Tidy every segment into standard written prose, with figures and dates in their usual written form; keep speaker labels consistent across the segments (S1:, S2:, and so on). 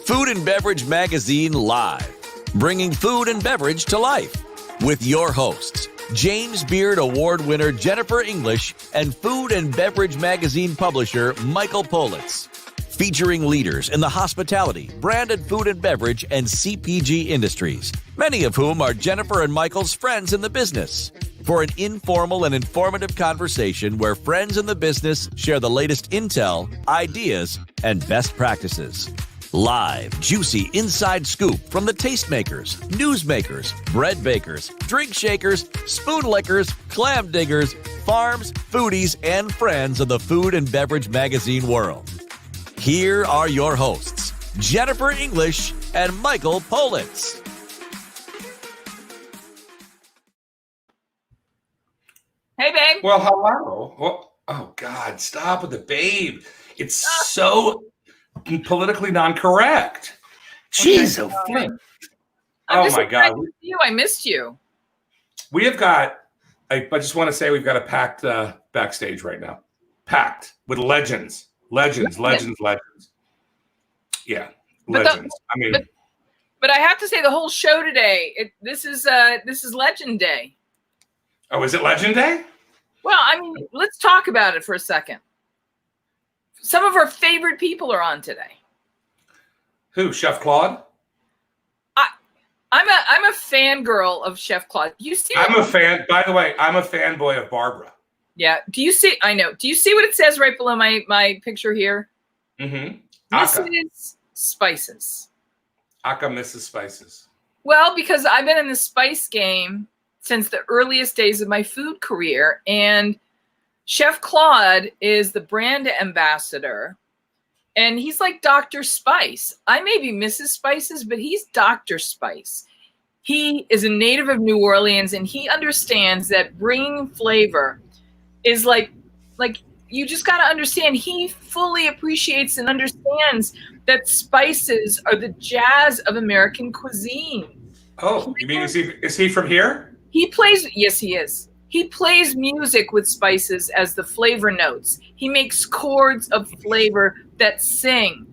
S1: Food and Beverage Magazine Live, bringing food and beverage to life. With your hosts, James Beard Award winner Jennifer English and Food and Beverage Magazine publisher Michael Politz. Featuring leaders in the hospitality, branded food and beverage, and CPG industries, many of whom are Jennifer and Michael's friends in the business. For an informal and informative conversation where friends in the business share the latest intel, ideas, and best practices. Live, juicy inside scoop from the tastemakers, newsmakers, bread bakers, drink shakers, spoon lickers, clam diggers, farms, foodies, and friends of the Food and Beverage Magazine World. Here are your hosts, Jennifer English and Michael Politz.
S2: Hey, babe.
S3: Well, hello. Well, oh, God, stop with the babe. It's so politically non-correct. Jeez, oh, flip. Oh, my God.
S2: I missed you.
S3: We have got, I just want to say we've got a packed backstage right now. Packed with legends. Legends. Yeah, legends.
S2: But I have to say the whole show today, this is Legend Day.
S3: Oh, is it Legend Day?
S2: Well, I mean, let's talk about it for a second. Some of our favorite people are on today.
S3: Who? Chef Claude?
S2: I'm a fangirl of Chef Claude. You see?
S3: I'm a fan. By the way, I'm a fanboy of Barbara.
S2: Yeah. Do you see? I know. Do you see what it says right below my picture here?
S3: Mm-hmm.
S2: Mrs. Spices.
S3: Aka Mrs. Spices.
S2: Well, because I've been in the spice game since the earliest days of my food career, and Chef Claude is the brand ambassador, and he's like Dr. Spice. I may be Mrs. Spices, but he's Dr. Spice. He is a native of New Orleans, and he understands that bringing flavor is like you just got to understand. He fully appreciates and understands that spices are the jazz of American cuisine.
S3: Oh, you mean is he from here?
S2: Yes, he is. He plays music with spices as the flavor notes. He makes chords of flavor that sing.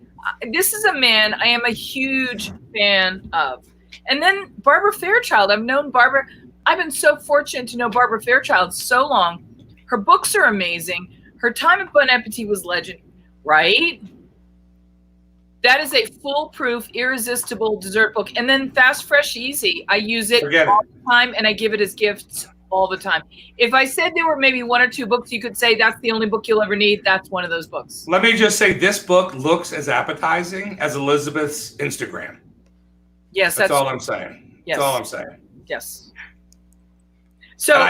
S2: This is a man I am a huge fan of. And then Barbara Fairchild. I've known Barbara. I've been so fortunate to know Barbara Fairchild so long. Her books are amazing. Her time at Bon Appetit was legend, right? That is a foolproof, irresistible dessert book. And then Fast, Fresh, Easy. I use it all the time, and I give it as gifts all the time. If I said there were maybe one or two books you could say that's the only book you'll ever need, that's one of those books.
S3: Let me just say this book looks as appetizing as Elizabeth's Instagram.
S2: Yes,
S3: that's all I'm saying.
S2: Yes.
S3: That's all I'm saying.
S2: Yes. So
S3: and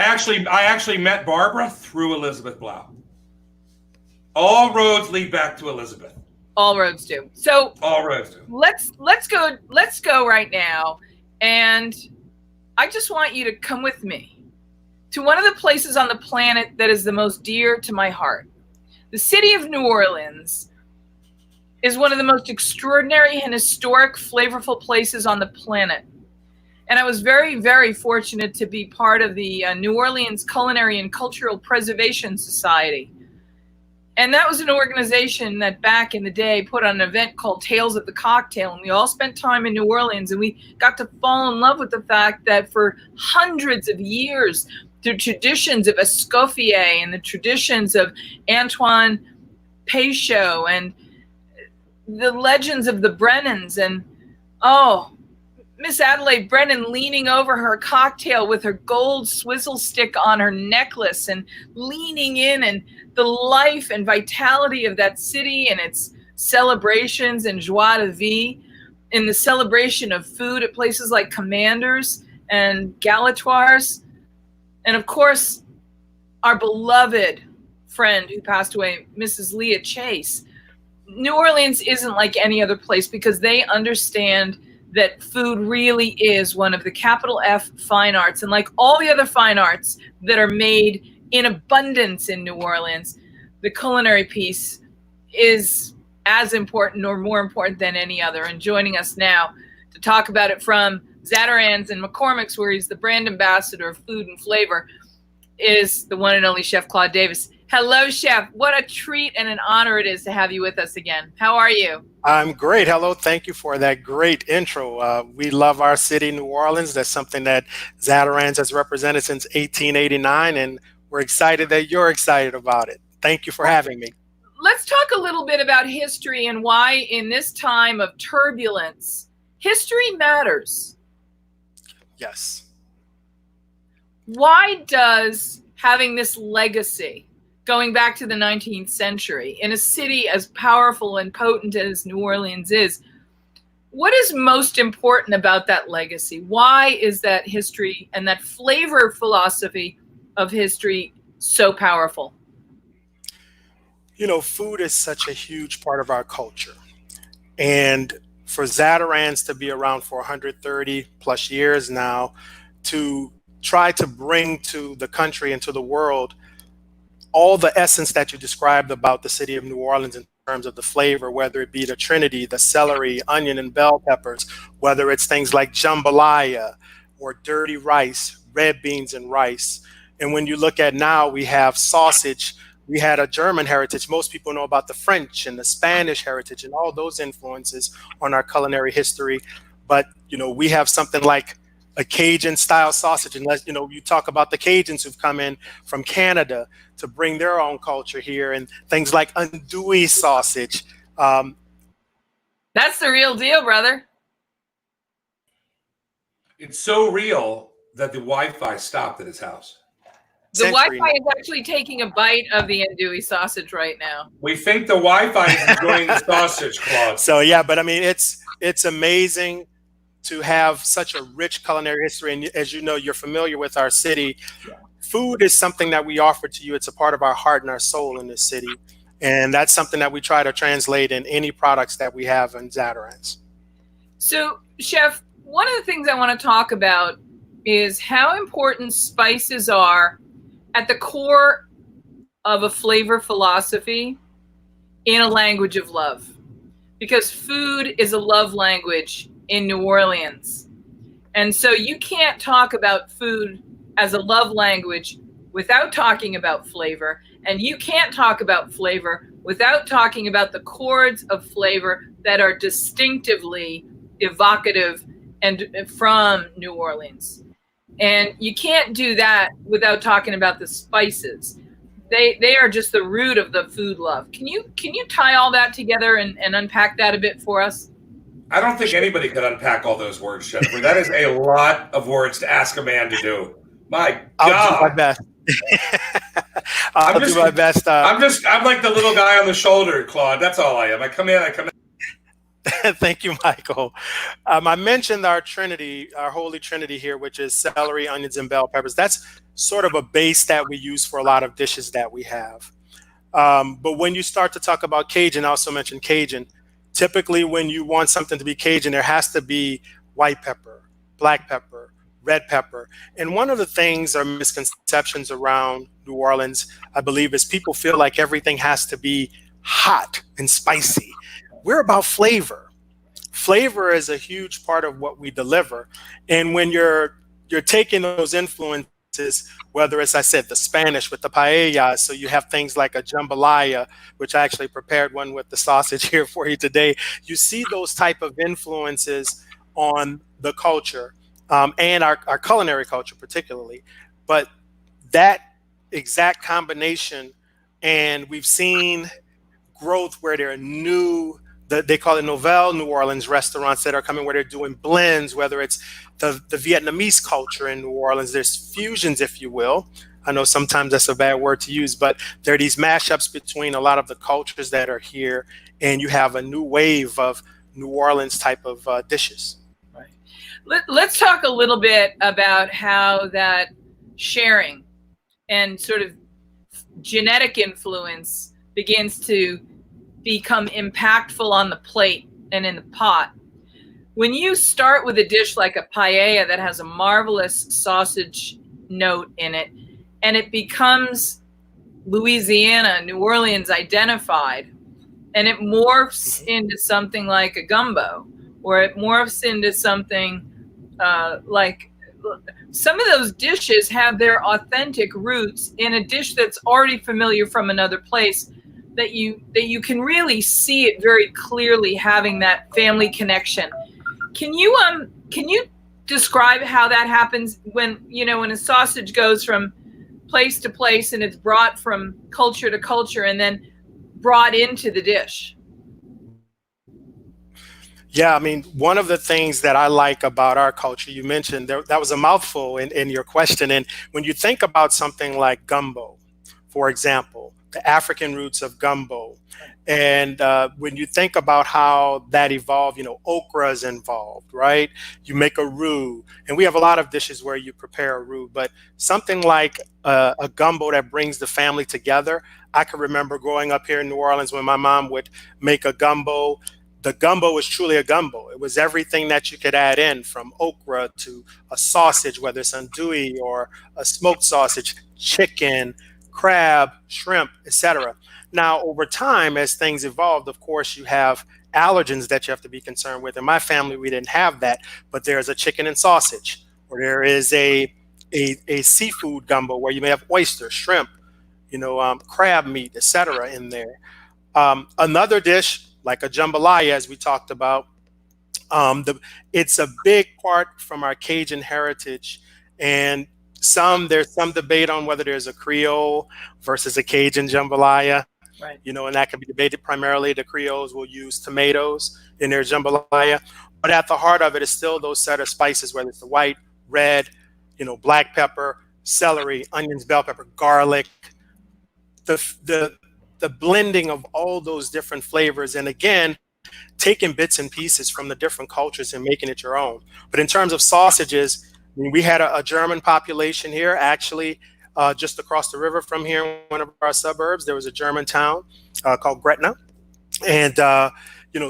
S3: I actually met Barbara through Elizabeth Blau. All roads lead back to Elizabeth.
S2: All roads do. So
S3: all roads do.
S2: Let's go right now, and I just want you to come with me to one of the places on the planet that is the most dear to my heart. The city of New Orleans is one of the most extraordinary and historic, flavorful places on the planet. And I was very, very fortunate to be part of the New Orleans Culinary and Cultural Preservation Society. And that was an organization that back in the day put on an event called Tales of the Cocktail. And we all spent time in New Orleans, and we got to fall in love with the fact that for hundreds of years, the traditions of Escoffier and the traditions of Antoine Peychaud and the legends of the Brennans and, Miss Adelaide Brennan leaning over her cocktail with her gold swizzle stick on her necklace and leaning in, and the life and vitality of that city and its celebrations and joie de vivre in the celebration of food at places like Commander's and Galatoire's. And of course, our beloved friend who passed away, Mrs. Leah Chase. New Orleans isn't like any other place because they understand that food really is one of the capital F fine arts. And like all the other fine arts that are made in abundance in New Orleans, the culinary piece is as important or more important than any other. And joining us now to talk about it from Zatarain's and McCormick's, where he's the brand ambassador of food and flavor, is the one and only Chef Claude Davis. Hello, Chef. What a treat and an honor it is to have you with us again. How are you?
S4: I'm great. Hello. Thank you for that great intro. We love our city, New Orleans. That's something that Zatarain's has represented since 1889, and we're excited that you're excited about it. Thank you for having me.
S2: Let's talk a little bit about history and why in this time of turbulence, history matters.
S4: Yes.
S2: Why does having this legacy going back to the 19th century in a city as powerful and potent as New Orleans is, what is most important about that legacy? Why is that history and that flavor philosophy of history so powerful?
S4: You know, food is such a huge part of our culture. And for Zatarain's to be around for 130 plus years now, to try to bring to the country and to the world all the essence that you described about the city of New Orleans in terms of the flavor, whether it be the Trinity, the celery, onion, and bell peppers, whether it's things like jambalaya or dirty rice, red beans and rice. And when you look at now, we have sausage. We had a German heritage. Most people know about the French and the Spanish heritage and all those influences on our culinary history. But, you know, we have something like a Cajun style sausage. Unless, you know, you talk about the Cajuns who've come in from Canada to bring their own culture here, and things like andouille sausage.
S2: That's the real deal, brother.
S3: It's so real that the Wi-Fi stopped at his house.
S2: The Wi-Fi is actually taking a bite of the andouille sausage right now.
S3: We think the Wi-Fi is enjoying the sausage, Claude.
S4: So yeah, but I mean, it's amazing to have such a rich culinary history. And as you know, you're familiar with our city. Yeah. Food is something that we offer to you. It's a part of our heart and our soul in this city. And that's something that we try to translate in any products that we have in Zatarain's.
S2: So, Chef, one of the things I want to talk about is how important spices are at the core of a flavor philosophy in a language of love. Because food is a love language in New Orleans. And so you can't talk about food as a love language without talking about flavor. And you can't talk about flavor without talking about the chords of flavor that are distinctively evocative and from New Orleans. And you can't do that without talking about the spices. They are just the root of the food love. Can you tie all that together and unpack that a bit for us?
S3: I don't think anybody could unpack all those words, Jennifer. That is a lot of words to ask a man to do. My God.
S4: I'll do my best. I'll do my best.
S3: I'm like the little guy on the shoulder, Claude. That's all I am. I come in.
S4: Thank you, Michael. I mentioned our Trinity, our Holy Trinity here, which is celery, onions, and bell peppers. That's sort of a base that we use for a lot of dishes that we have. But when you start to talk about Cajun, I also mentioned Cajun. Typically, when you want something to be Cajun, there has to be white pepper, black pepper, red pepper. And one of the things or misconceptions around New Orleans, I believe, is people feel like everything has to be hot and spicy. We're about flavor. Flavor is a huge part of what we deliver. And when you're taking those influences, whether it's, I said, the Spanish with the paella, so you have things like a jambalaya, which I actually prepared one with the sausage here for you today. You see those type of influences on the culture and our culinary culture particularly. But that exact combination, and we've seen growth where there are new, they call it Nouvelle New Orleans restaurants that are coming where they're doing blends, whether it's the Vietnamese culture in New Orleans. There's fusions, if you will. I know sometimes that's a bad word to use, but there are these mashups between a lot of the cultures that are here, and you have a new wave of New Orleans type of dishes.
S2: Right. Let's talk a little bit about how that sharing and sort of genetic influence begins to become impactful on the plate and in the pot. When you start with a dish like a paella that has a marvelous sausage note in it, and it becomes Louisiana, New Orleans identified, and it morphs into something like a gumbo, or it morphs into something like some of those dishes have their authentic roots in a dish that's already familiar from another place, that you can really see it very clearly, having that family connection. Can you describe how that happens when a sausage goes from place to place and it's brought from culture to culture and then brought into the dish?
S4: Yeah, I mean, one of the things that I like about our culture, you mentioned that was a mouthful in your question. And when you think about something like gumbo, for example, the African roots of gumbo, and when you think about how that evolved, okra is involved, right? You make a roux, and we have a lot of dishes where you prepare a roux, but something like a gumbo that brings the family together. I can remember growing up here in New Orleans when my mom would make a gumbo. The gumbo was truly a gumbo. It was everything that you could add in, from okra to a sausage, whether it's andouille or a smoked sausage, chicken, crab, shrimp, etc. Now, over time, as things evolved, of course, you have allergens that you have to be concerned with. In my family, we didn't have that, but there's a chicken and sausage, or there is a seafood gumbo where you may have oyster, shrimp, crab meat, etc. in there. Another dish, like a jambalaya, as we talked about, it's a big part from our Cajun heritage, and there's some debate on whether there's a Creole versus a Cajun jambalaya.
S2: Right.
S4: And that can be debated. Primarily, the Creoles will use tomatoes in their jambalaya, but at the heart of it is still those set of spices, whether it's the white, red, black pepper, celery, onions, bell pepper, garlic, the blending of all those different flavors, and again, taking bits and pieces from the different cultures and making it your own. But in terms of sausages, I mean, we had a German population here, actually, just across the river from here in one of our suburbs. There was a German town called Gretna, and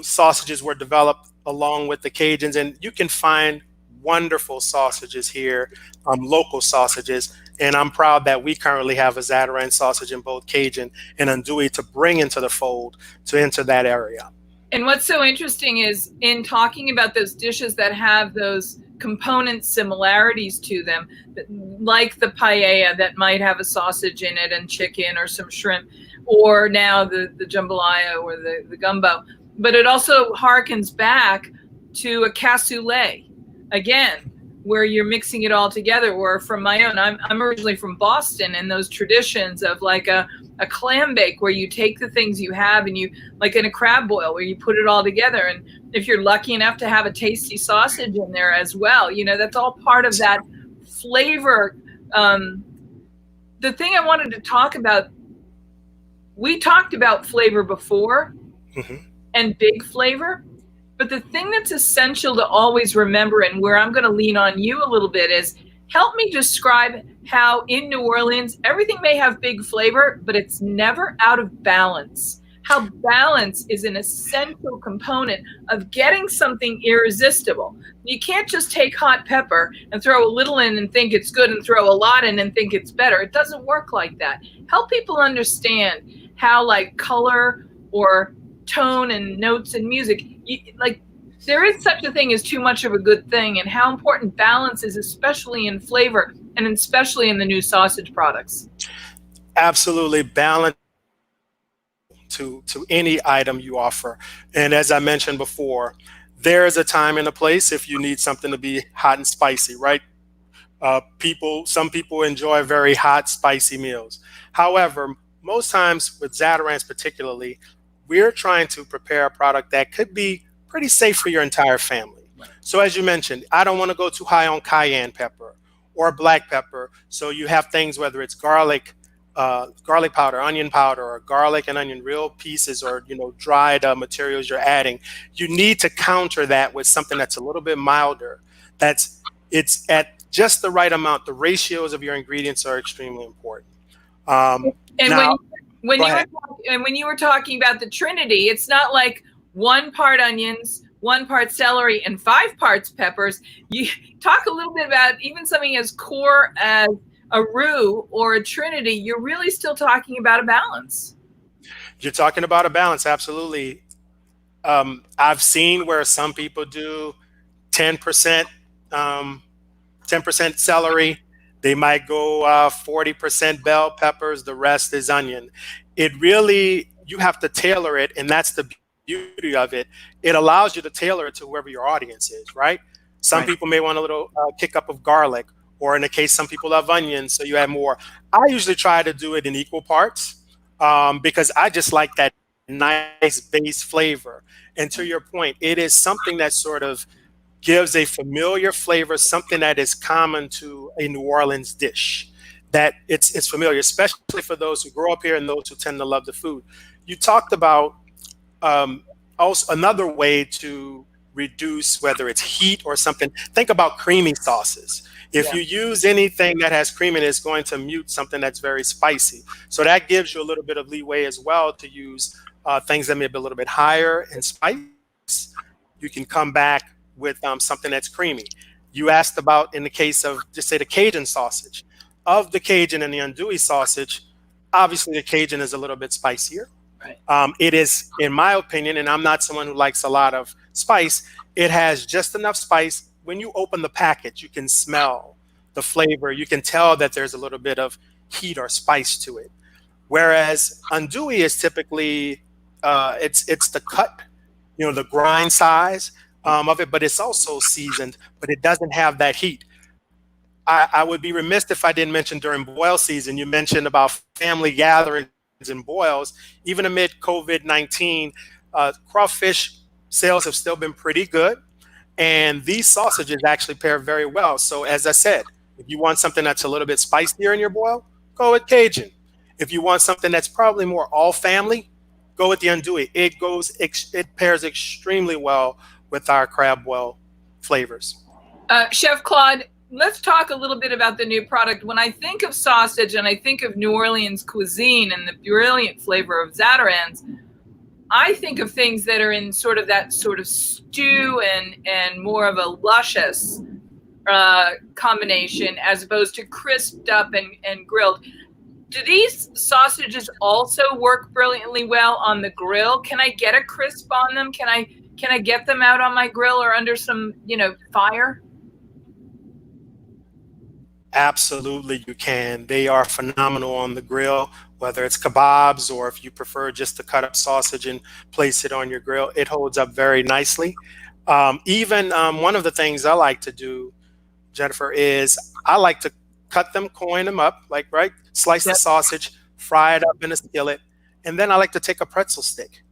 S4: sausages were developed along with the Cajuns, and you can find wonderful sausages here, local sausages. And I'm proud that we currently have a Zatarain sausage in both Cajun and andouille to bring into the fold to enter that area.
S2: And what's so interesting is, in talking about those dishes that have those component similarities to them, like the paella that might have a sausage in it and chicken or some shrimp, or now the jambalaya or the gumbo, but it also harkens back to a cassoulet, again, where you're mixing it all together. Or from my own, I'm originally from Boston, and those traditions of like a clam bake, where you take the things you have and you, like in a crab boil, where you put it all together. And if you're lucky enough to have a tasty sausage in there as well, that's all part of that flavor. The thing I wanted to talk about, we talked about flavor before, and big flavor. But the thing that's essential to always remember, and where I'm going to lean on you a little bit, is help me describe how in New Orleans, everything may have big flavor, but it's never out of balance. How balance is an essential component of getting something irresistible. You can't just take hot pepper and throw a little in and think it's good, and throw a lot in and think it's better. It doesn't work like that. Help people understand how, like, color or tone and notes and music, there is such a thing as too much of a good thing, and how important balance is, especially in flavor and especially in the new sausage products.
S4: Absolutely. Balance to any item you offer. And as I mentioned before, there is a time and a place if you need something to be hot and spicy, right? Some people enjoy very hot, spicy meals. However, most times with Zatarain's particularly, we're trying to prepare a product that could be pretty safe for your entire family. So as you mentioned, I don't want to go too high on cayenne pepper or black pepper. So you have things, whether it's garlic powder, onion powder, or garlic and onion real pieces, or dried materials you're adding. You need to counter that with something that's a little bit milder. It's at just the right amount. The ratios of your ingredients are extremely important.
S2: When you were talking about the Trinity, it's not like 1 part onions, 1 part celery, and 5 parts peppers. You talk a little bit about even something as core as a roux or a Trinity. You're really still talking about a balance.
S4: You're talking about a balance, absolutely. I've seen where some people do 10% 10% celery. They might go 40% bell peppers. The rest is onion. It really, you have to tailor it, and that's the beauty of it. It allows you to tailor it to whoever your audience is, right? Some people may want a little kick up of garlic, or in the case, some people love onions, so you add more. I usually try to do it in equal parts because I just like that nice base flavor. And to your point, it is something that sort of gives a familiar flavor, something that is common to a New Orleans dish, that it's familiar, especially for those who grow up here and those who tend to love the food. You talked about also another way to reduce, whether it's heat or something. Think about creamy sauces. If you use anything that has cream in it, it's going to mute something that's very spicy. So that gives you a little bit of leeway as well to use things that may be a little bit higher in spice. You can come back with something that's creamy. You asked about, in the case of, just say, the Cajun sausage. Of the Cajun and the andouille sausage, obviously the Cajun is a little bit spicier. Right. It is, in my opinion, and I'm not someone who likes a lot of spice, it has just enough spice. When you open the package, you can smell the flavor. You can tell that there's a little bit of heat or spice to it. Whereas andouille is typically, it's the cut, the grind size of it, but it's also seasoned, but it doesn't have that heat. I would be remiss if I didn't mention during boil season, you mentioned about family gatherings and boils. Even amid COVID-19, crawfish sales have still been pretty good. And these sausages actually pair very well. So as I said, if you want something that's a little bit spicier in your boil, go with Cajun. If you want something that's probably more all family, go with the andouille. It pairs extremely well with our crab boil flavors.
S2: Chef Claude, let's talk a little bit about the new product. When I think of sausage and I think of New Orleans cuisine and the brilliant flavor of Zatarain's, I think of things that are in sort of that sort of stew and more of a luscious combination as opposed to crisped up and grilled. Do these sausages also work brilliantly well on the grill? Can I get a crisp on them? Can I get them out on my grill or under some, fire?
S4: Absolutely, you can. They are phenomenal on the grill, whether it's kebabs or if you prefer just to cut up sausage and place it on your grill. It holds up very nicely. Even one of the things I like to do, Jennifer, is I like to cut them, coin them up, slice the sausage, fry it up in a skillet, and then I like to take a pretzel stick,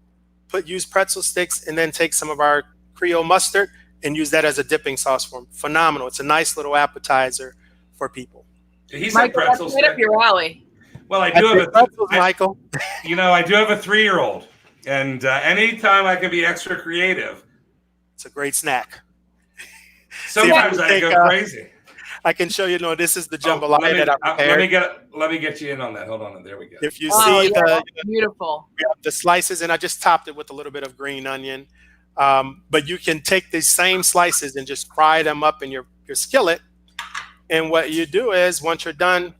S4: use pretzel sticks, and then take some of our Creole mustard and use that as a dipping sauce for them. Phenomenal. It's a nice little appetizer for people.
S3: He said pretzel stick.
S2: Right up your alley.
S3: Well, I do have
S4: pretzels, Michael.
S3: I do have a 3-year-old, and anytime I can be extra creative,
S4: it's a great snack.
S3: Sometimes I go crazy.
S4: I can show you. This is the jambalaya that I prepared.
S3: Let me get you in on that. Hold on. There we go.
S4: If you see
S2: beautiful,
S4: the slices, and I just topped it with a little bit of green onion. But you can take these same slices and just fry them up in your skillet. And what you do is, once you're done,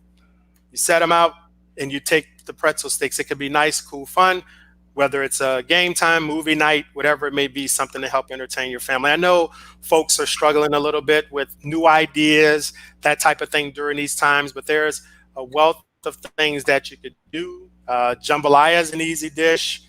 S4: you set them out and you take the pretzel sticks. It could be nice, cool, fun, whether it's a game time, movie night, whatever it may be, something to help entertain your family. I know folks are struggling a little bit with new ideas, that type of thing during these times, but there's a wealth of things that you could do. Jambalaya is an easy dish.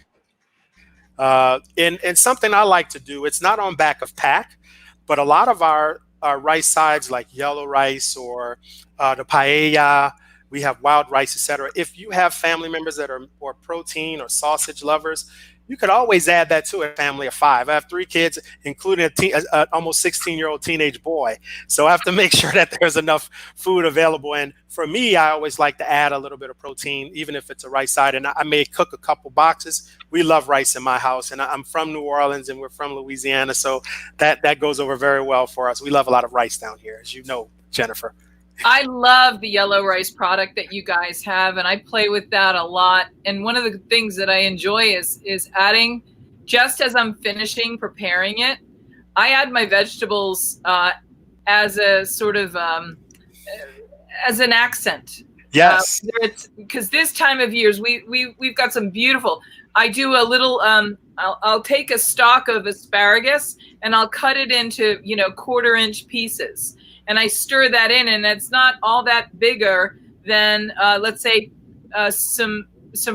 S4: And something I like to do, it's not on back of pack, but a lot of our rice sides like yellow rice or the paella, we have wild rice, etc. If you have family members that are more protein or sausage lovers, you could always add that to a family of 5. I have 3 kids, including a almost 16-year-old teenage boy. So I have to make sure that there's enough food available. And for me, I always like to add a little bit of protein, even if it's a rice side. And I may cook a couple boxes. We love rice in my house. And I'm from New Orleans and we're from Louisiana. So that goes over very well for us. We love a lot of rice down here, as you know, Jennifer.
S2: I love the yellow rice product that you guys have, and I play with that a lot. And one of the things that I enjoy is adding, just as I'm finishing preparing it, I add my vegetables as a sort of as an accent.
S4: Yes.
S2: Because this time of years, we've got some beautiful. I do a little. I'll take a stalk of asparagus and I'll cut it into 1/4-inch pieces. and I stir that in, and it's not all that bigger than, let's say, some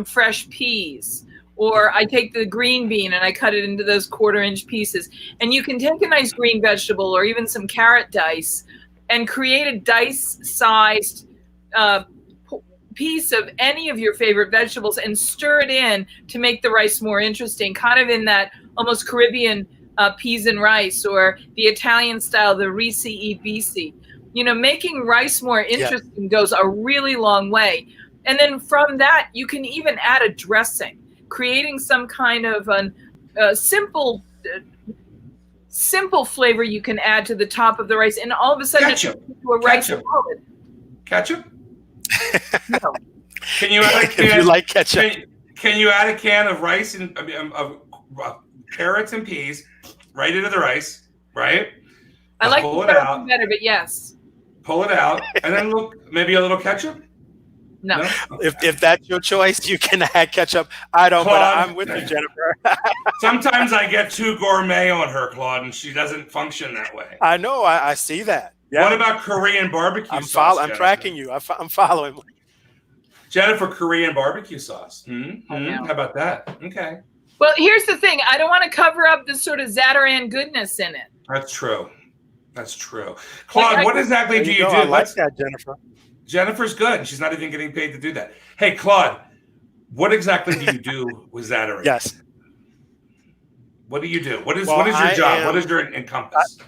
S2: fresh peas. Or I take the green bean and I cut it into those 1/4-inch pieces. And you can take a nice green vegetable or even some carrot dice and create a dice-sized piece of any of your favorite vegetables and stir it in to make the rice more interesting, kind of in that almost Caribbean peas and rice, or the Italian style, the risi e bisi. You know, making rice more interesting goes a really long way. And then from that, you can even add a dressing. Creating some kind of a simple flavor you can add to the top of the rice, and all of a sudden it's into a rice salad.
S3: Ketchup?
S2: No.
S3: Can you add a can?
S4: If you like ketchup,
S3: can you add a can of rice and of carrots and peas right into the rice? Right.
S2: I like
S3: pull
S2: the
S3: it out
S2: better, but yes.
S3: Pull it out, and then maybe a little ketchup.
S2: No.
S4: If that's your choice, you can add ketchup. I don't,
S3: Claude,
S4: but I'm with you, Jennifer.
S3: Sometimes I get too gourmet on her, Claude, and she doesn't function that way.
S4: I know. I see that. Yeah.
S3: What about Korean barbecue sauce?
S4: I'm tracking you. I'm following.
S3: Jennifer, Korean barbecue sauce. How about that? Okay.
S2: Well, here's the thing. I don't want to cover up the sort of Zatarain goodness in it.
S3: That's true. Claude, what exactly do you do?
S4: I like that, Jennifer.
S3: Jennifer's good. She's not even getting paid to do that. Hey, Claude, what exactly do you do with Zatarain?
S4: Yes.
S3: What do you do? What is your job? What is your encompass?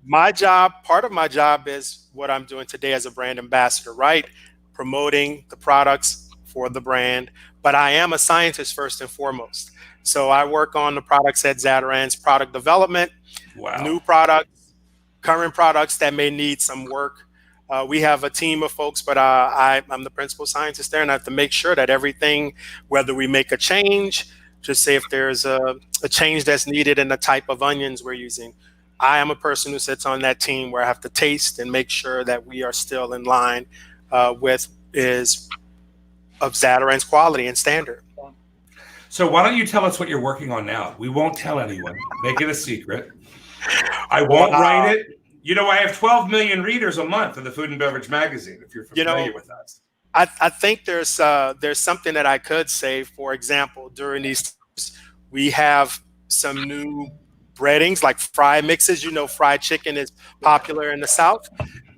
S4: My job, part of my job is what I'm doing today as a brand ambassador, right? Promoting the products for the brand. But I am a scientist first and foremost. So I work on the products at Zatarain's product development, new products, current products that may need some work. We have a team of folks, but I'm the principal scientist there, and I have to make sure that everything, whether we make a change, just say if there's a change that's needed in the type of onions we're using, I am a person who sits on that team where I have to taste and make sure that we are still in line with of Zatarain's quality and standard.
S3: So why don't you tell us what you're working on now? We won't tell anyone. Make it a secret. I won't write it. You know, I have 12 million readers a month in the Food and Beverage Magazine, if you're familiar with us.
S4: I think there's something that I could say. For example, during these times, we have some new breadings, like fry mixes. You know, fried chicken is popular in the South.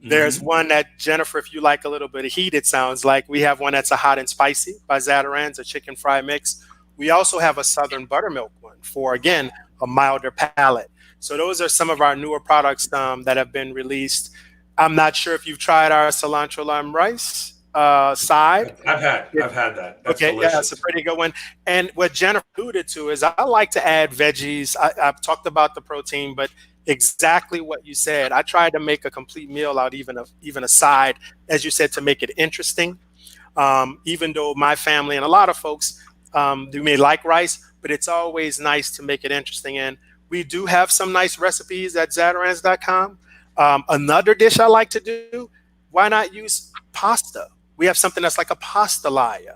S4: There's one that, Jennifer, if you like a little bit of heat, it sounds like, we have one that's a hot and spicy by Zatarain's, a chicken fry mix. We also have a Southern buttermilk one for, again, a milder palate. So those are some of our newer products that have been released. I'm not sure if you've tried our cilantro lime rice side.
S3: I've had that. That's
S4: okay,
S3: delicious.
S4: Yeah, it's a pretty good one. And what Jennifer alluded to is I like to add veggies. I've talked about the protein, but exactly what you said. I tried to make a complete meal out, even a side, as you said, to make it interesting. Even though my family and a lot of folks they may like rice, but it's always nice to make it interesting. And we do have some nice recipes at Zatarains.com. Another dish I like to do, why not use pasta? We have something that's like a pastalaya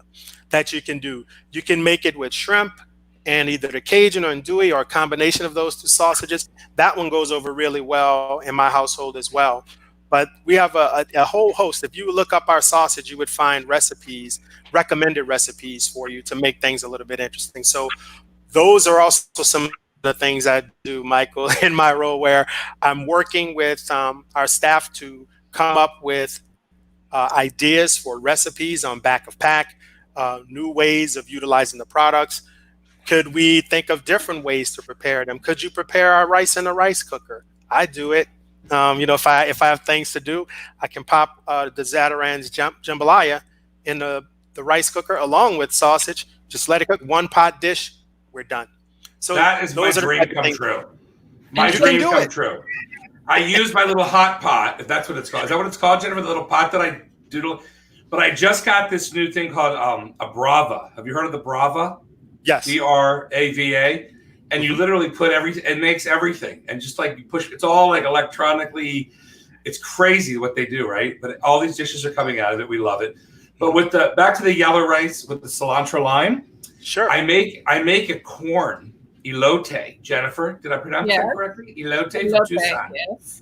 S4: that you can do. You can make it with shrimp and either the Cajun or andouille or a combination of those two sausages. That one goes over really well in my household as well. But we have a whole host. If you look up our sausage, you would find recipes, recommended recipes for you to make things a little bit interesting. So those are also some the things I do, Michael, in my role, where I'm working with our staff to come up with ideas for recipes on back of pack, new ways of utilizing the products. Could we think of different ways to prepare them? Could you prepare our rice in a rice cooker? I do it. If I have things to do, I can pop the Zatarain's jambalaya in the rice cooker along with sausage. Just let it cook. One pot dish, we're done. So
S3: that is my dream come true. My dream come true. I use my little hot pot, if that's what it's called. Is that what it's called, Jennifer? The little pot that I doodle. But I just got this new thing called a Brava. Have you heard of the Brava?
S4: Yes.
S3: Brava. And you literally put everything, it makes everything. And just like you push, it's all like electronically, it's crazy what they do, right? But all these dishes are coming out of it. We love it. But with back to the yellow rice with the cilantro lime.
S4: Sure.
S3: I make a corn elote. Jennifer, did I pronounce that correctly? Elote for Tucson.
S2: Yes.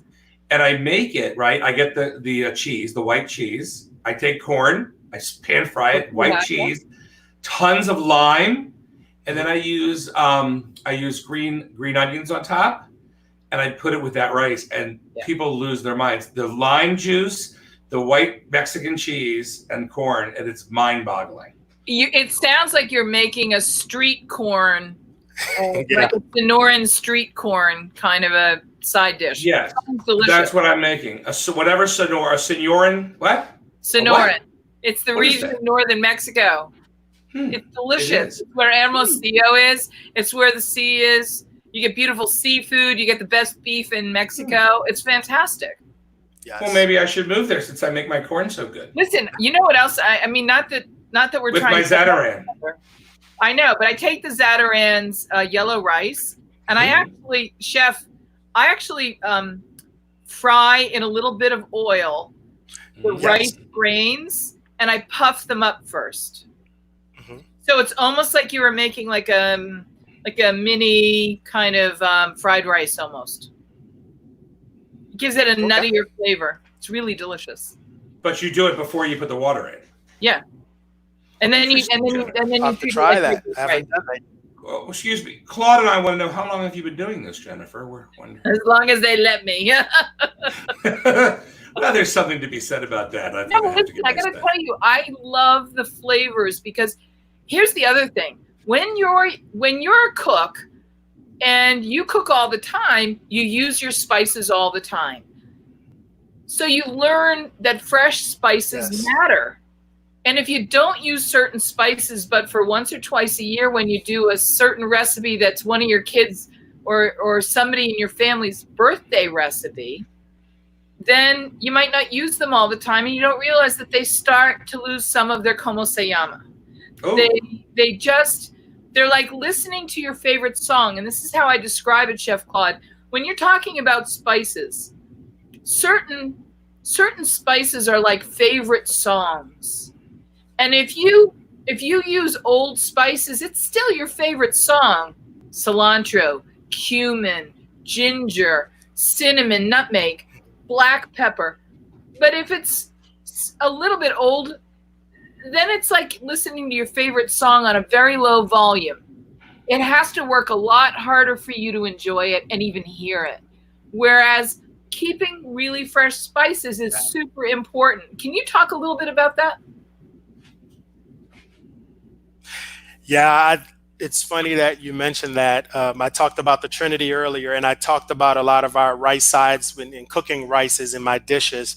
S3: and I make it, right? I get the cheese, the white cheese. I take corn, I pan fry it, white cheese, tons of lime, and then I use green onions on top, and I put it with that rice, and people lose their minds. The lime juice, the white Mexican cheese, and corn, and it's mind-boggling.
S2: It sounds like you're making a street corn, like a Sonoran street corn kind of a side dish.
S3: Yes, that's what I'm making. Whatever Sonoran, what?
S2: Sonoran. It's the region of northern Mexico. It's delicious. It's where Hermosillo is. It's where the sea is. You get beautiful seafood. You get the best beef in Mexico. It's fantastic.
S4: Yes.
S3: Well, maybe I should move there since I make my corn so good.
S2: Listen, you know what else? I mean, not that we're
S3: with
S2: trying
S3: my
S2: to
S3: Zataran.
S2: I know, but I take the Zataran's yellow rice, and I actually fry in a little bit of oil the rice grains, and I puff them up first. So it's almost like you were making like a mini kind of fried rice almost. It gives it a nuttier flavor. It's really delicious.
S3: But you do it before you put the water in.
S2: Yeah. And then you
S4: have to try that. I haven't done that.
S3: Oh, excuse me. Claude and I want to know, how long have you been doing this, Jennifer? We're wondering.
S2: As long as they let me.
S3: Well, there's something to be said about that.
S2: I got to tell you, I love the flavors, because here's the other thing. When you're a cook and you cook all the time, you use your spices all the time. So you learn that fresh spices matter. And if you don't use certain spices, but for once or twice a year when you do a certain recipe that's one of your kids or somebody in your family's birthday recipe, then you might not use them all the time, and you don't realize that they start to lose some of their como se llama. Oh. They're like listening to your favorite song, and this is how I describe it, Chef Claude. When you're talking about spices, certain spices are like favorite songs. And if you use old spices, it's still your favorite song. Cilantro, cumin, ginger, cinnamon, nutmeg, black pepper. But if it's a little bit old, then it's like listening to your favorite song on a very low volume. It has to work a lot harder for you to enjoy it and even hear it. Whereas keeping really fresh spices is super important. Can you talk a little bit about that?
S4: Yeah, it's funny that you mentioned that. I talked about the Trinity earlier, and I talked about a lot of our rice sides in cooking rices in my dishes.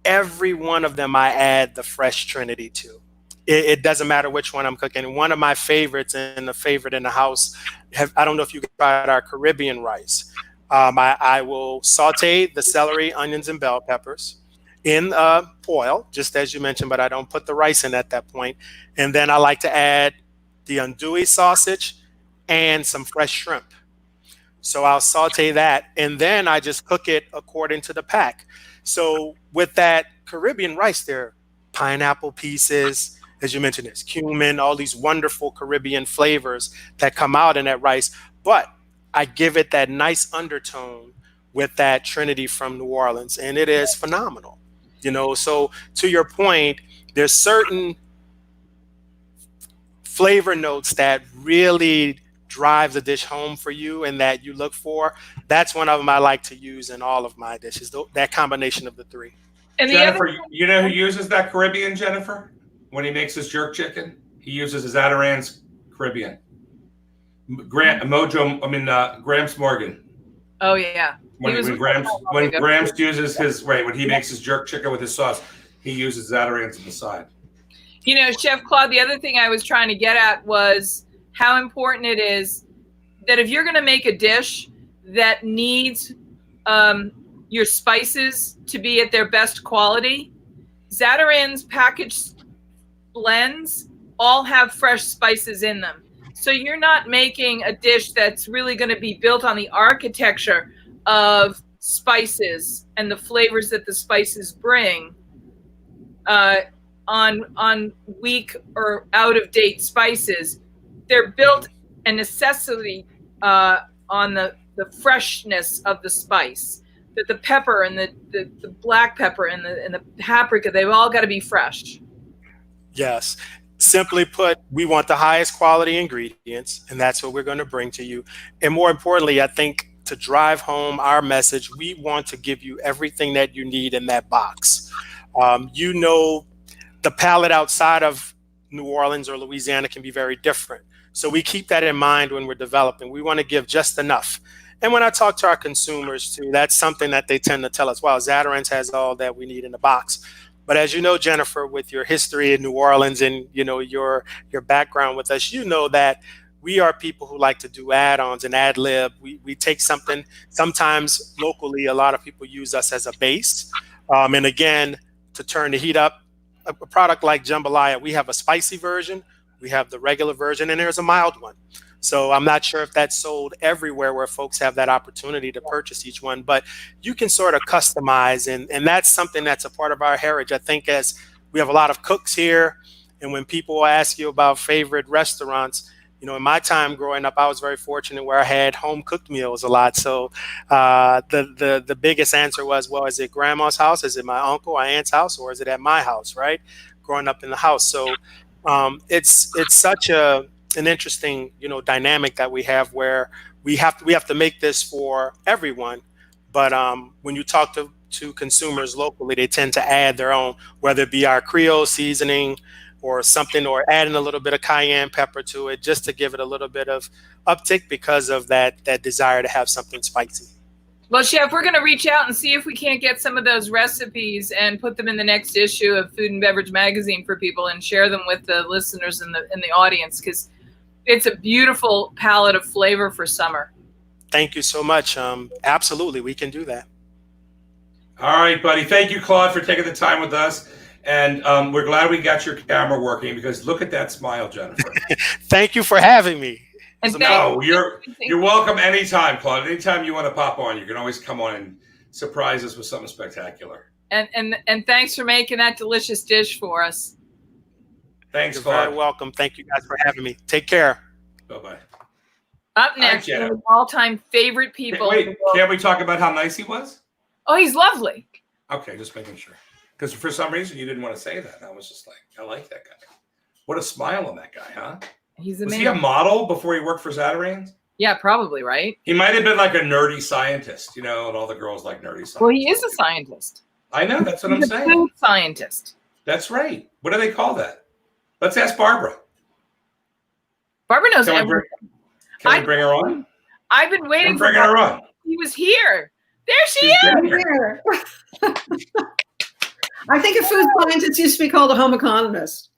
S4: Every one of them I add the fresh Trinity to. It doesn't matter which one I'm cooking. One of my favorites and the favorite in the house, I don't know if you tried our Caribbean rice. I will saute the celery, onions, and bell peppers in oil, just as you mentioned, but I don't put the rice in at that point. And then I like to add the andouille sausage and some fresh shrimp. So I'll saute that, and then I just cook it according to the pack. So with that Caribbean rice, there are pineapple pieces, as you mentioned, there's cumin, all these wonderful Caribbean flavors that come out in that rice. But I give it that nice undertone with that Trinity from New Orleans, and it is phenomenal. You know, so to your point, there's certain flavor notes that really drive the dish home for you and that you look for. That's one of them I like to use in all of my dishes, that combination of the three.
S2: And
S3: Jennifer, you know who uses that Caribbean, Jennifer? When he makes his jerk chicken, he uses his Zataran's Caribbean. Gramps Morgan.
S2: Oh yeah.
S3: When Gramps uses his when he makes his jerk chicken with his sauce, he uses Zataran's on the side.
S2: You know, Chef Claude, the other thing I was trying to get at was how important it is that if you're going to make a dish that needs your spices to be at their best quality, Zataran's packaged blends all have fresh spices in them. So you're not making a dish that's really going to be built on the architecture of spices and the flavors that the spices bring on weak or out of date spices. They're built a necessity on the freshness of the spice. that the pepper and the black pepper and the paprika, they've all got to be fresh.
S4: Yes. Simply put, we want the highest quality ingredients, and that's what we're going to bring to you. And more importantly, I think to drive home our message, we want to give you everything that you need in that box. You know, the palate outside of New Orleans or Louisiana can be very different. So we keep that in mind when we're developing. We want to give just enough. And when I talk to our consumers too, that's something that they tend to tell us, wow, Zatarain's has all that we need in the box. But as you know, Jennifer, with your history in New Orleans and, you know, your background with us, you know that we are people who like to do add-ons and ad lib. We take something, sometimes locally, a lot of people use us as a base. And again, to turn the heat up, a product like jambalaya, we have a spicy version, we have the regular version, and there's a mild one. So I'm not sure if that's sold everywhere where folks have that opportunity to purchase each one, but you can sort of customize, and that's something that's a part of our heritage. I think as we have a lot of cooks here, and when people ask you about favorite restaurants, you know, in my time growing up, I was very fortunate where I had home cooked meals a lot. So the biggest answer was, well, is it grandma's house? Is it my uncle, my aunt's house, or is it at my house, right? Growing up in the house. So it's such an interesting, you know, dynamic that we have where we have to make this for everyone. But when you talk to consumers locally, they tend to add their own, whether it be our Creole seasoning or something, or adding a little bit of cayenne pepper to it, just to give it a little bit of uptick because of that desire to have something spicy.
S2: Well, Chef, we're going to reach out and see if we can't get some of those recipes and put them in the next issue of Food and Beverage Magazine for people and share them with the listeners in the audience, because it's a beautiful palette of flavor for summer.
S4: Thank you so much. Absolutely, we can do that.
S3: All right, buddy. Thank you, Claude, for taking the time with us. And we're glad we got your camera working, because look at that smile, Jennifer.
S4: Thank you for having me.
S2: And
S3: no, you're welcome anytime, Claude. Anytime you want to pop on, you can always come on and surprise us with something spectacular.
S2: And thanks for making that delicious dish for us.
S3: Thanks,
S4: You're
S3: Claude.
S4: very welcome. Thank you guys for having me. Take care.
S3: Bye-bye.
S2: Up next, one of the all-time favorite people.
S3: Wait, can't we talk about how nice he was?
S2: Oh, he's lovely.
S3: Okay, just making sure. Because for some reason you didn't want to say that. I was just like, I like that guy. What a smile on that guy, huh?
S2: He's
S3: Was
S2: amazing.
S3: he a model before he worked for Zatarain's?
S2: Yeah, probably, right?
S3: He might have been like a nerdy scientist, you know, and all the girls like nerdy scientists.
S2: Well, he is a scientist.
S3: I know, that's what I'm
S2: He's a
S3: saying.
S2: food scientist.
S3: That's right. What do they call that? Let's ask Barbara.
S2: Barbara knows
S3: Can
S2: everything.
S3: we bring her on?
S2: I've been waiting for
S3: Bring her on.
S2: He was here. There she
S3: She's
S2: is.
S3: here.
S5: I think a food scientist used to be called a home economist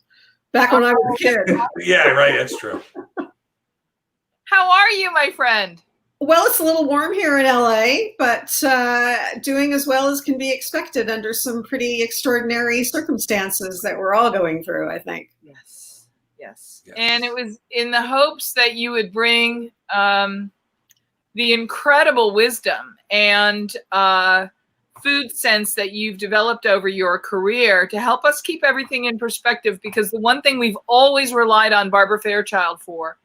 S5: back when I was a kid.
S3: Yeah, right. That's true.
S2: How are you, my friend?
S5: Well, it's a little warm here in LA, but doing as well as can be expected under some pretty extraordinary circumstances that we're all going through, I think.
S2: Yes. And it was in the hopes that you would bring the incredible wisdom and food sense that you've developed over your career to help us keep everything in perspective, because the one thing we've always relied on Barbara Fairchild for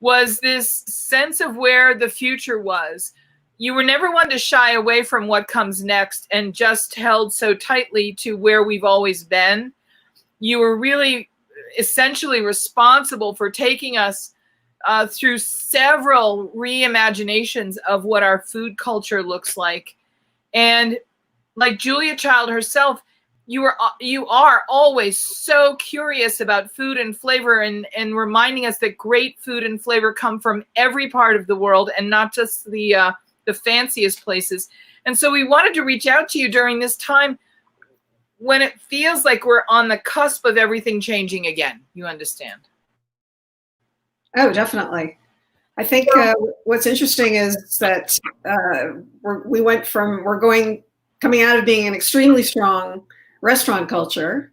S2: was this sense of where the future was. You were never one to shy away from what comes next and just held so tightly to where we've always been. You were really essentially responsible for taking us through several reimaginations of what our food culture looks like. And like Julia Child herself, you are always so curious about food and flavor, and reminding us that great food and flavor come from every part of the world and not just the fanciest places. And so we wanted to reach out to you during this time when it feels like we're on the cusp of everything changing again. You understand?
S5: Oh, definitely. I think what's interesting is that coming out of being an extremely strong restaurant culture,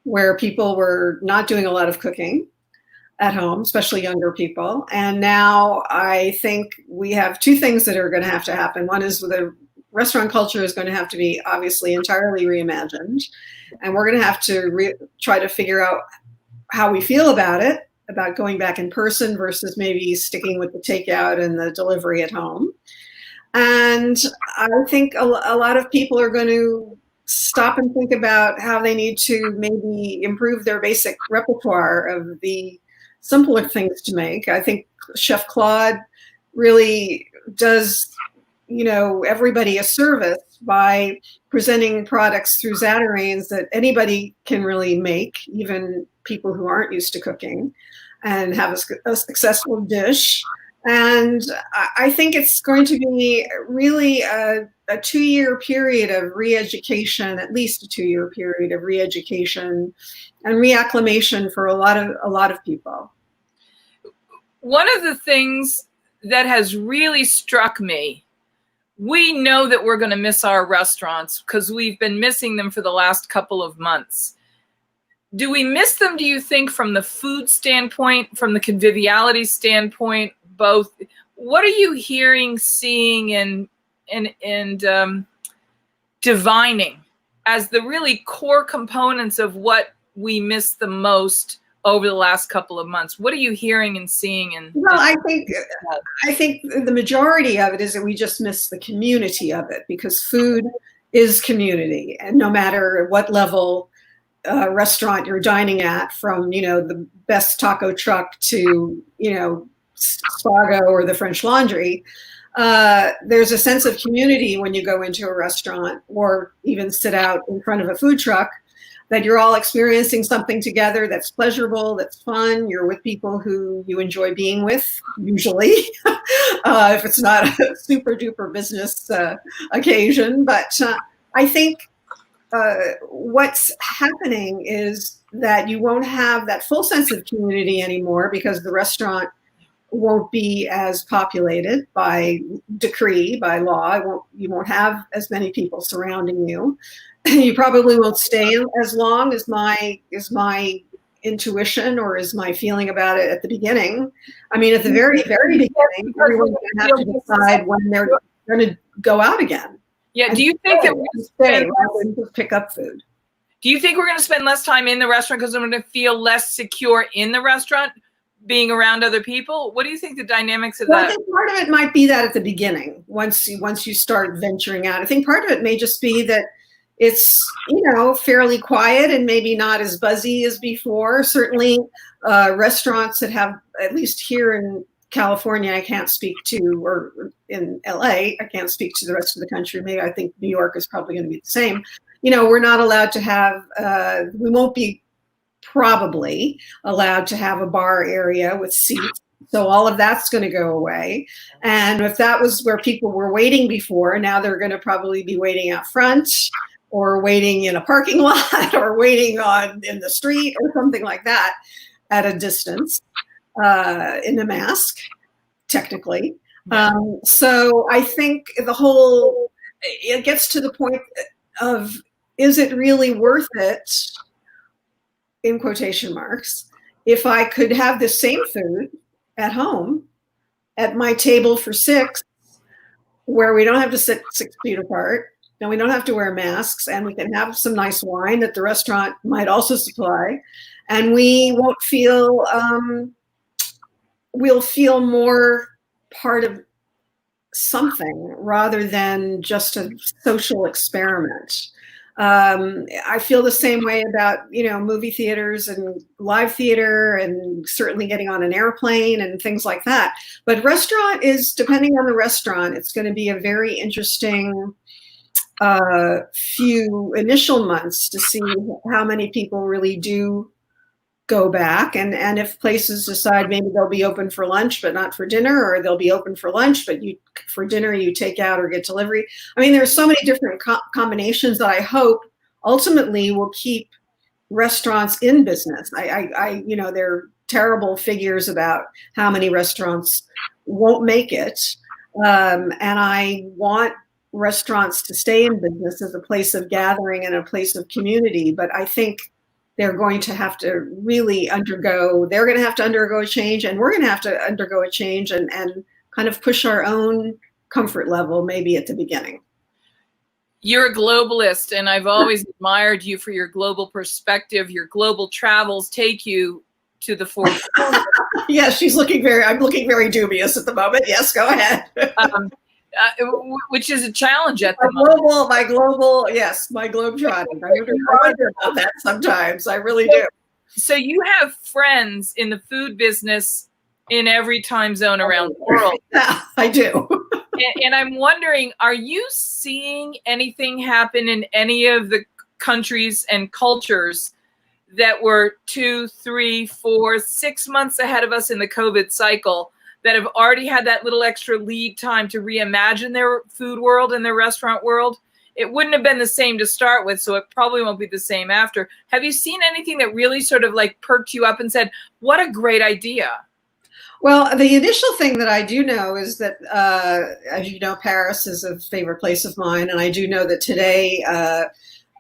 S5: where people were not doing a lot of cooking at home, especially younger people. And now I think we have two things that are going to have to happen. One is the restaurant culture is going to have to be obviously entirely reimagined. And we're going to have to try to figure out how we feel about it, about going back in person versus maybe sticking with the takeout and the delivery at home. And I think a lot of people are going to stop and think about how they need to maybe improve their basic repertoire of the simpler things to make. I think Chef Claude really does, everybody a service by presenting products through Zatarain's that anybody can really make, even people who aren't used to cooking, and have a successful dish. And I think it's going to be really a 2-year period of re-education, at least a 2-year period of re-education and reacclimation for a lot of people.
S2: One of the things that has really struck me, we know that we're going to miss our restaurants because we've been missing them for the last couple of months. Do we miss them, do you think, from the food standpoint, from the conviviality standpoint, both? What are you hearing, seeing, and divining as the really core components of what we miss the most over the last couple of months? What are you hearing and seeing?
S5: Well, I think the majority of it is that we just miss the community of it, because food is community, and no matter what level restaurant you're dining at, from the best taco truck to Spago or the French Laundry, there's a sense of community when you go into a restaurant or even sit out in front of a food truck, that you're all experiencing something together that's pleasurable, that's fun. You're with people who you enjoy being with, usually, if it's not a super duper business occasion. But I think what's happening is that you won't have that full sense of community anymore, because the restaurant won't be as populated by decree, by law. You won't have as many people surrounding you. You probably won't stay as long as my intuition or is my feeling about it at the beginning. I mean, at the very, very beginning, everyone's going to have to decide when they're going to go out again.
S2: Yeah. Do you think that we're going to spend
S5: rather than just pick up food?
S2: Do you think we're going to spend less time in the restaurant because we're going to feel less secure in the restaurant, being around other people? What do you think the dynamics of that?
S5: I think part of it might be that at the beginning, once you start venturing out. I think part of it may just be that it's, fairly quiet and maybe not as buzzy as before. Certainly restaurants that have, at least here in California, I can't speak to, or in LA, I can't speak to the rest of the country. Maybe I think New York is probably going to be the same. We're not allowed to have, we won't be probably allowed to have a bar area with seats. So all of that's going to go away. And if that was where people were waiting before, now they're going to probably be waiting out front, or waiting in a parking lot, or waiting in the street, or something like that, at a distance, in a mask, technically. So I think it gets to the point of, is it really worth it, in quotation marks, if I could have the same food at home at my table for 6, where we don't have to sit 6 feet apart, and we don't have to wear masks, and we can have some nice wine that the restaurant might also supply, and we won't feel, we'll feel more part of something rather than just a social experiment. I feel the same way about, movie theaters and live theater, and certainly getting on an airplane and things like that. But restaurant is, depending on the restaurant, it's going to be a very interesting few initial months to see how many people really do go back, and if places decide maybe they'll be open for lunch but not for dinner, or they'll be open for lunch but for dinner you take out or get delivery. I mean, there's so many different combinations that I hope ultimately will keep restaurants in business. I there are terrible figures about how many restaurants won't make it, and I want restaurants to stay in business as a place of gathering and a place of community. But I think they're going to have to really undergo a change, and we're going to have to undergo a change and kind of push our own comfort level maybe at the beginning.
S2: You're a globalist, and I've always admired you for your global perspective. Your global travels take you to the fourth corner.
S5: Yes, I'm looking very dubious at the moment. Yes, go ahead.
S2: which is a challenge at
S5: my
S2: the moment.
S5: My globe trotting. I wonder about that sometimes. I really do.
S2: So you have friends in the food business in every time zone around the world.
S5: Yeah, I do.
S2: And I'm wondering, are you seeing anything happen in any of the countries and cultures that were 2, 3, 4, 6 months ahead of us in the COVID cycle that have already had that little extra lead time to reimagine their food world and their restaurant world? It wouldn't have been the same to start with, so it probably won't be the same after. Have you seen anything that really sort of like perked you up and said, what a great idea?
S5: Well, the initial thing that I do know is that, as you know, Paris is a favorite place of mine. And I do know that today,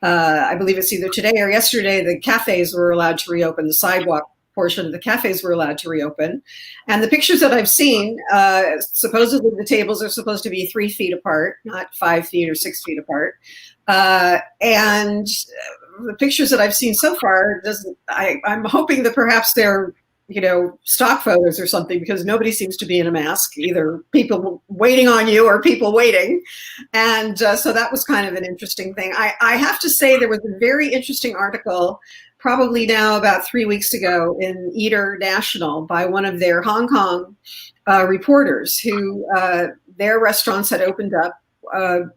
S5: I believe it's either today or yesterday, the cafes were allowed to reopen. The sidewalk portion of the cafes were allowed to reopen. And the pictures that I've seen, supposedly the tables are supposed to be 3 feet apart, not 5 feet or 6 feet apart. And the pictures that I've seen so far, I'm hoping that perhaps they're, stock photos or something, because nobody seems to be in a mask, either people waiting on you or people waiting. And so that was kind of an interesting thing. I have to say there was a very interesting article probably now about 3 weeks ago in Eater National by one of their Hong Kong reporters who their restaurants had opened up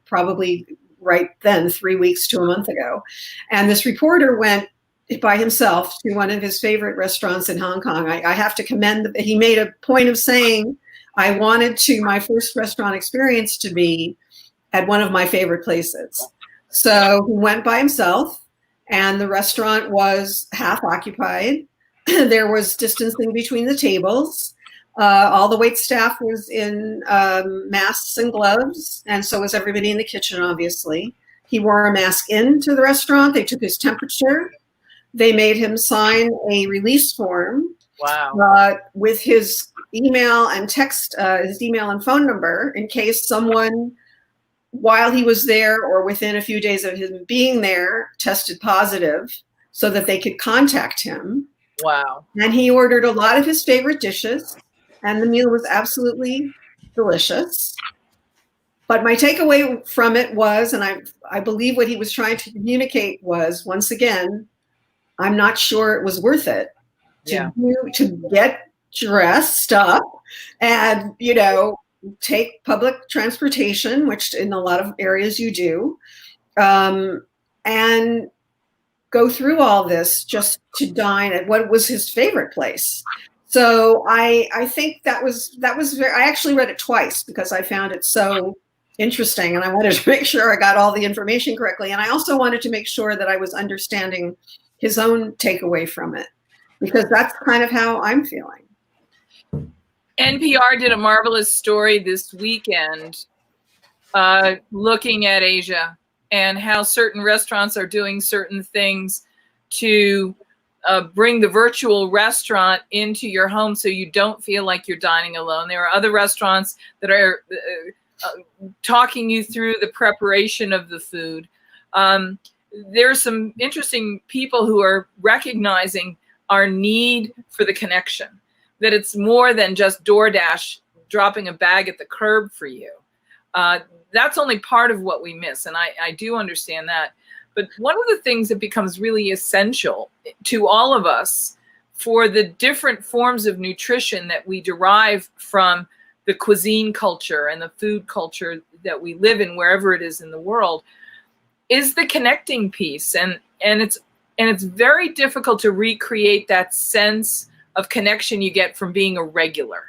S5: probably right then, 3 weeks to a month ago. And this reporter went by himself to one of his favorite restaurants in Hong Kong. I have to commend, he made a point of saying, I wanted my first restaurant experience to be at one of my favorite places. So he went by himself, and the restaurant was half occupied. There was distancing between the tables. All the wait staff was in masks and gloves, and so was everybody in the kitchen, obviously. He wore a mask into the restaurant. They took his temperature. They made him sign a release form.
S2: Wow.
S5: With his email and text, his email and phone number, in case someone, while he was there or within a few days of him being there, tested positive, so that they could contact him.
S2: Wow.
S5: And he ordered a lot of his favorite dishes, and the meal was absolutely delicious. But my takeaway from it was, and I believe what he was trying to communicate was, once again, I'm not sure it was worth it to get dressed up and, take public transportation, which in a lot of areas you do, and go through all this just to dine at what was his favorite place. So I think that was very, I actually read it twice because I found it so interesting, and I wanted to make sure I got all the information correctly. And I also wanted to make sure that I was understanding his own takeaway from it, because that's kind of how I'm feeling.
S2: NPR did a marvelous story this weekend looking at Asia and how certain restaurants are doing certain things to bring the virtual restaurant into your home so you don't feel like you're dining alone. There are other restaurants that are talking you through the preparation of the food. There's some interesting people who are recognizing our need for the connection, that it's more than just DoorDash dropping a bag at the curb for you. That's only part of what we miss, and I do understand that. But one of the things that becomes really essential to all of us for the different forms of nutrition that we derive from the cuisine culture and the food culture that we live in, wherever it is in the world, is the connecting piece. And it's very difficult to recreate that sense of connection you get from being a regular.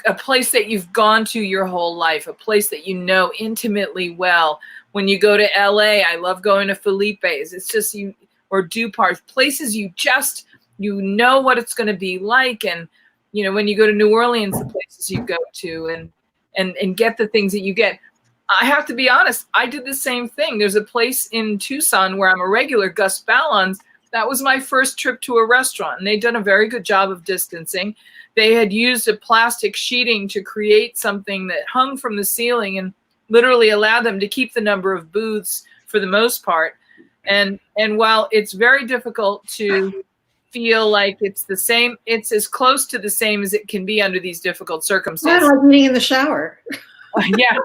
S2: A place that you've gone to your whole life, a place that you know intimately well. When you go to LA, I love going to Felipe's. It's just or Dupar's, places you know what it's going to be like. And when you go to New Orleans, the places you go to and get the things that you get. I have to be honest, I did the same thing. There's a place in Tucson where I'm a regular, Gus Ballon's. That was my first trip to a restaurant, and they'd done a very good job of distancing. They had used a plastic sheeting to create something that hung from the ceiling and literally allowed them to keep the number of booths for the most part. And while it's very difficult to feel like it's the same, it's as close to the same as it can be under these difficult circumstances.
S5: I like eating in the shower.
S2: Yeah.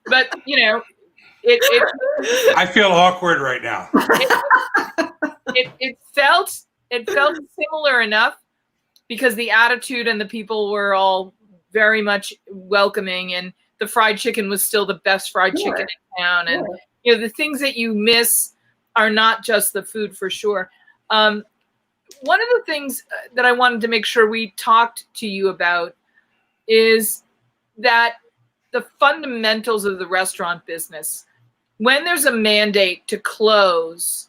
S2: But you know,
S3: I feel awkward right now.
S2: It felt similar enough because the attitude and the people were all very much welcoming, and the fried chicken was still the best fried chicken in town. And you know, the things that you miss are not just the food for sure. One of the things that I wanted to make sure we talked to you about is that the fundamentals of the restaurant business, when there's a mandate to close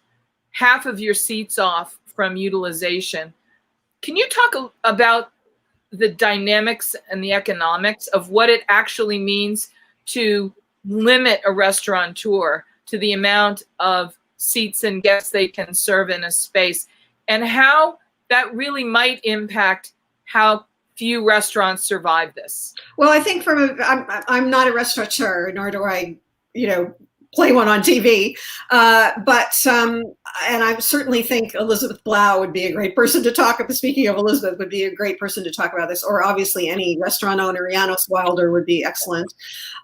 S2: half of your seats off from utilization, can you talk about the dynamics and the economics of what it actually means to limit a restaurateur to the amount of seats and guests they can serve in a space, and how that really might impact how few restaurants survive this?
S5: Well, I think I'm not a restaurateur, nor do I, play one on TV. And I certainly think Elizabeth Blau would be a great person to talk about. Speaking of Elizabeth, would be a great person to talk about this, or obviously any restaurant owner. Janos Wilder would be excellent.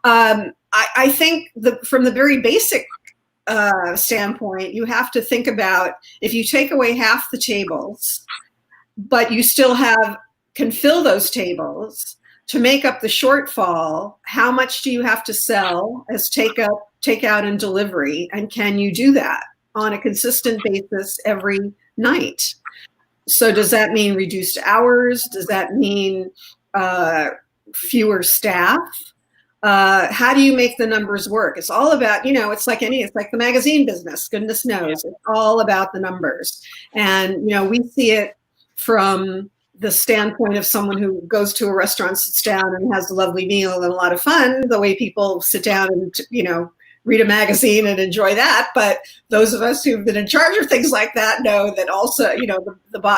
S5: I think from the very basic standpoint, you have to think about, if you take away half the tables, but you still can fill those tables, to make up the shortfall, how much do you have to sell as takeout and delivery? And can you do that on a consistent basis every night? So does that mean reduced hours? Does that mean fewer staff? How do you make the numbers work? It's all about, it's like the magazine business, goodness knows. It's all about the numbers. And, we see it from the standpoint of someone who goes to a restaurant, sits down and has a lovely meal and a lot of fun, the way people sit down and, read a magazine and enjoy that. But those of us who've been in charge of things like that know that also,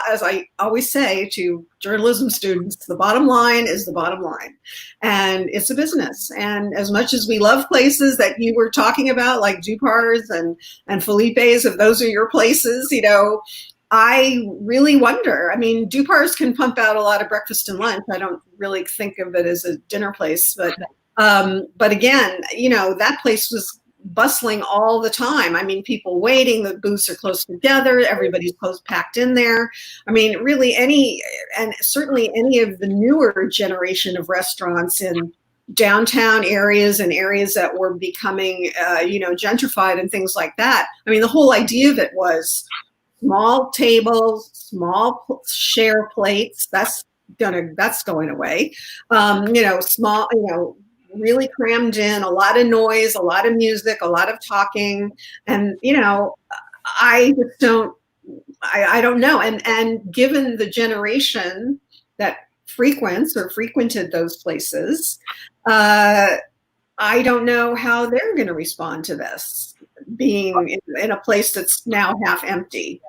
S5: as I always say to journalism students, the bottom line is the bottom line. And it's a business. And as much as we love places that you were talking about, like Dupar's and Felipe's, if those are your places, I really wonder. I mean, Dupar's can pump out a lot of breakfast and lunch. I don't really think of it as a dinner place, but again, that place was bustling all the time. I mean, people waiting, the booths are close together, everybody's close packed in there. I mean, really certainly any of the newer generation of restaurants in downtown areas and areas that were becoming, gentrified and things like that. I mean, the whole idea of it was small tables, small share plates. That's going away. Small, really crammed in, a lot of noise, a lot of music, a lot of talking. And, I just don't know. And given the generation that frequented those places, I don't know how they're going to respond to this, being in a place that's now half empty.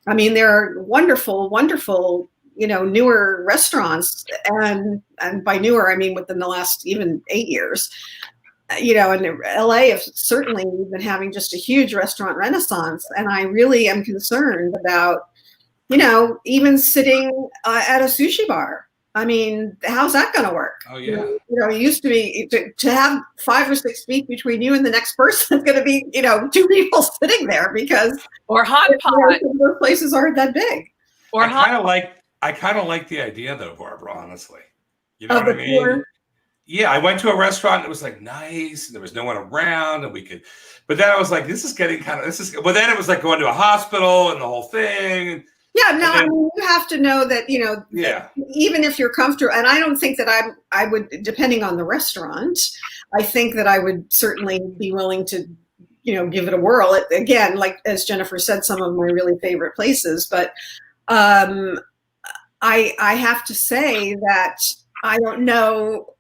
S5: I mean, there are wonderful, wonderful, newer restaurants, and by newer, I mean within the last even 8 years. In LA, certainly we've been having just a huge restaurant renaissance, and I really am concerned about, even sitting at a sushi bar. I mean, how's that going to work?
S3: Oh yeah.
S5: It used to be to have 5 or 6 feet between you and the next person is going to be, 2 people sitting there, because
S2: or hot pot.
S5: Those places aren't that big.
S2: Or
S3: I kind of like the idea though, Barbara, honestly. You know what I mean?
S5: Tour?
S3: Yeah, I went to a restaurant, it was like nice, and there was no one around, and but then I was like, but then it was like going to a hospital and the whole thing.
S5: Yeah, no, I mean, you have to know that, even if you're comfortable, and I don't think that I would, depending on the restaurant, I think that I would certainly be willing to, give it a whirl. Again, like as Jennifer said, some of my really favorite places, but I have to say that I don't know,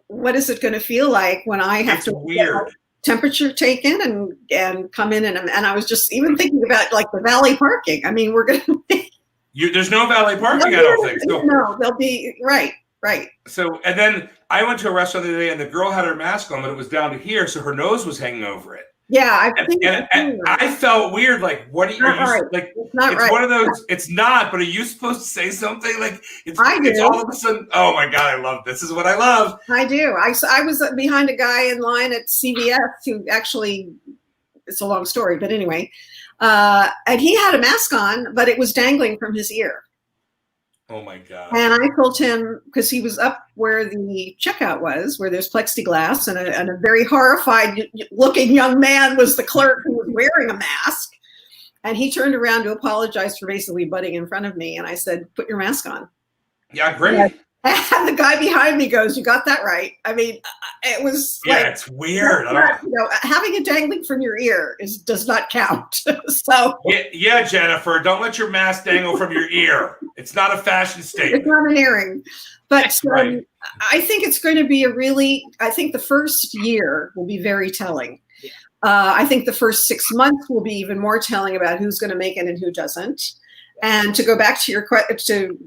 S5: what is it going to feel like when I have to
S3: weird.
S5: Temperature taken and come in, and I was just even thinking about like the valet parking. I mean, we're going to
S3: there's no valet parking, I don't think. So,
S5: no, they'll be right.
S3: So, and then I went to a restaurant the other day, and the girl had her mask on, but it was down to here, so her nose was hanging over it.
S5: Yeah, I think
S3: and I felt weird. Like, what are you
S5: right.
S3: like?
S5: It's not
S3: it's
S5: right.
S3: one of those. It's not. But are you supposed to say something? Like, it's
S5: do.
S3: all of a sudden. Oh my god, I love this. Is what I love.
S5: I do. I was behind a guy in line at CVS who actually, it's a long story, but anyway, and he had a mask on, but it was dangling from his ear.
S3: Oh my god!
S5: And I told him, because he was up where the checkout was, where there's plexiglass, and a very horrified looking young man was the clerk who was wearing a mask. And he turned around to apologize for basically butting in front of me. And I said, put your mask on.
S3: Yeah, great.
S5: And the guy behind me goes, you got that right. I mean, it was
S3: it's weird.
S5: Having it dangling from your ear does not count. So
S3: yeah, Jennifer, don't let your mask dangle from your ear. It's not a fashion statement.
S5: It's not an earring. But
S3: right.
S5: I think it's going to be I think the first year will be very telling. I think the first 6 months will be even more telling about who's going to make it and who doesn't. And to go back to your question,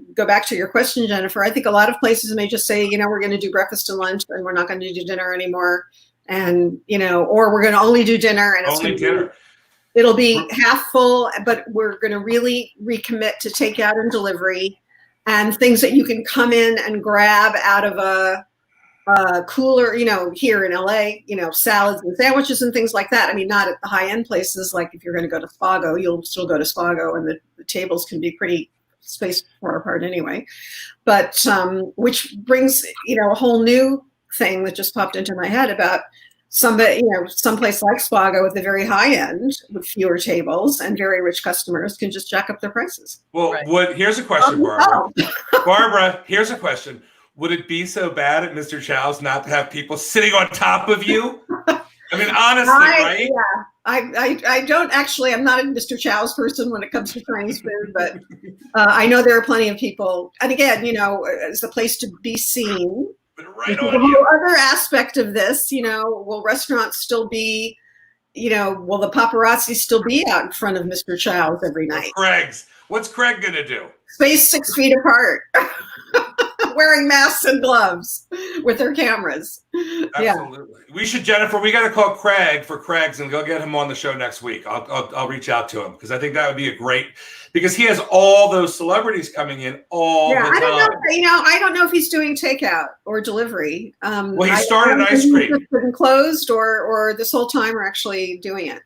S5: Jennifer, I think a lot of places may just say, we're going to do breakfast and lunch, and we're not going to do dinner anymore, and or we're going to only do dinner, and it'll be half full, but we're going to really recommit to takeout and delivery, and things that you can come in and grab out of a cooler, here in LA, salads and sandwiches and things like that. I mean, not at the high end places. Like if you're going to go to Spago, you'll still go to Spago, and the tables can be pretty spaced far apart anyway. But which brings, a whole new thing that just popped into my head about someplace like Spago at the very high end with fewer tables and very rich customers can just jack up their prices.
S3: Well, here's a question, Barbara. Barbara, here's a question. Would it be so bad at Mr. Chow's not to have people sitting on top of you? I mean, honestly, right?
S5: Yeah, I don't actually. I'm not a Mr. Chow's person when it comes to Chinese food, but I know there are plenty of people. And again, it's a place to be seen.
S3: Right on
S5: the whole other aspect of this, will restaurants still be, will the paparazzi still be out in front of Mr. Chow's every night?
S3: What's Craig gonna do?
S5: Spaced 6 feet apart. Wearing masks and gloves with their cameras.
S3: Absolutely. Yeah. Jennifer, we got to call Craig for Craig's and go get him on the show next week. I'll reach out to him because I think that would be because he has all those celebrities coming in all the time.
S5: I don't know if he's doing takeout or delivery.
S3: Well, he started ice cream.
S5: It's been closed or this whole time we're actually doing it.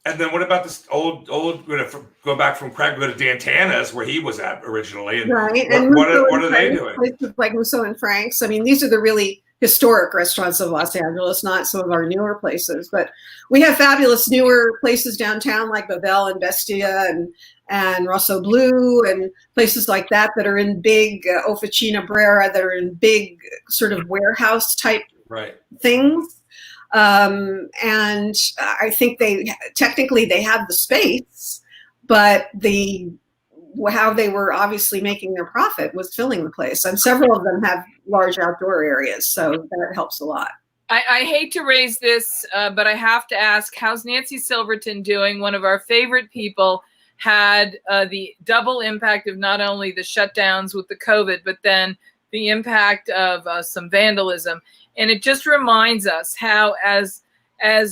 S3: And then what about this old go back from Craig, go to Dantana's where he was at originally. And
S5: right.
S3: What are they doing?
S5: Places like Musso and Frank's. I mean, these are the really historic restaurants of Los Angeles, not some of our newer places. But we have fabulous newer places downtown like Babel and Bestia and Rosso Blue and places like that are in big Officina Brera, that are in big sort of warehouse type things. And I think they have the space, but how they were obviously making their profit was filling the place. And several of them have large outdoor areas, so that helps a lot.
S2: I hate to raise this, but I have to ask, how's Nancy Silverton doing? One of our favorite people had the double impact of not only the shutdowns with the COVID, but then the impact of some vandalism. And it just reminds us how, as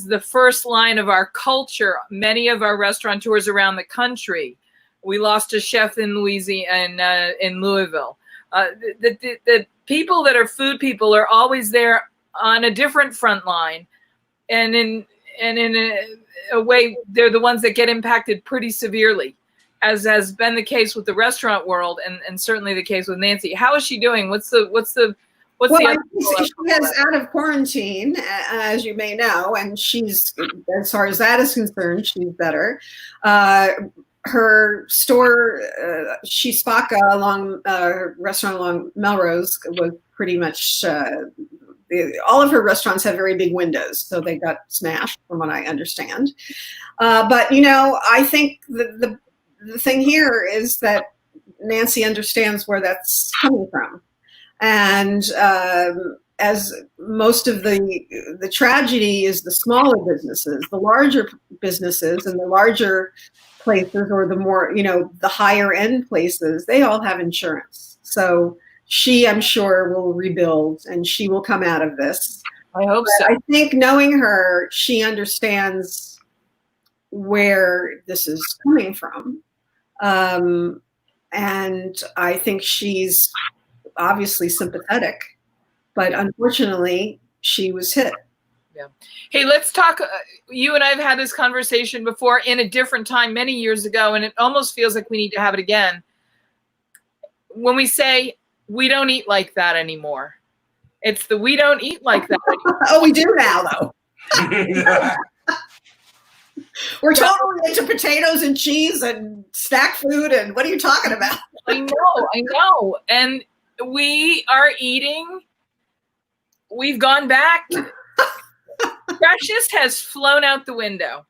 S2: the first line of our culture, many of our restaurateurs around the country, we lost a chef in Louisiana, in Louisville. The people that are food people are always there on a different front line, and in a way, they're the ones that get impacted pretty severely, as has been the case with the restaurant world, and certainly the case with Nancy. How is she doing? What's the
S5: she is out of quarantine, as you may know, and she's, as far as that is concerned, she's better. Her store, Shispaka, her restaurant along Melrose, was pretty much, all of her restaurants have very big windows, so they got smashed, from what I understand. But, I think the thing here is that Nancy understands where that's coming from. And as most of the tragedy is the smaller businesses, the larger businesses and the larger places, or the more, the higher end places, they all have insurance. So she, I'm sure, will rebuild, and she will come out of this.
S2: I hope so.
S5: I think knowing her, she understands where this is coming from. And I think she's obviously sympathetic, but unfortunately, she was hit.
S2: Yeah. Hey, let's talk. You and I have had this conversation before in a different time many years ago, and it almost feels like we need to have it again. When we say we don't eat like that anymore, it's the we don't eat like that anymore.
S5: Oh, we do now, though. We're totally into potatoes and cheese and snack food, and what are you talking about?
S2: I know. And we are eating. We've gone back. Freshness has flown out the window.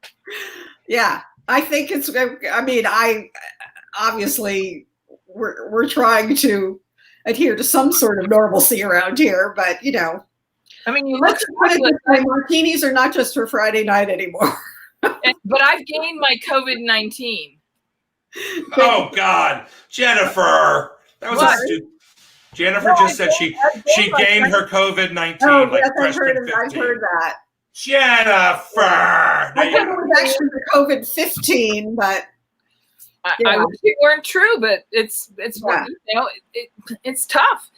S5: Yeah, I think it's. I mean, obviously we're trying to adhere to some sort of normalcy around here, but you know,
S2: I mean, you look.
S5: Martinis are not just for Friday night anymore.
S2: But I've gained my COVID-19.
S3: Oh God, Jennifer, that was a stupid. Jennifer just said she gained her COVID-19.
S5: Oh,
S3: like
S5: yes, I've heard that.
S3: Jennifer.
S5: I think it was actually the COVID-15, but
S2: I wish it weren't true, but it's it's tough.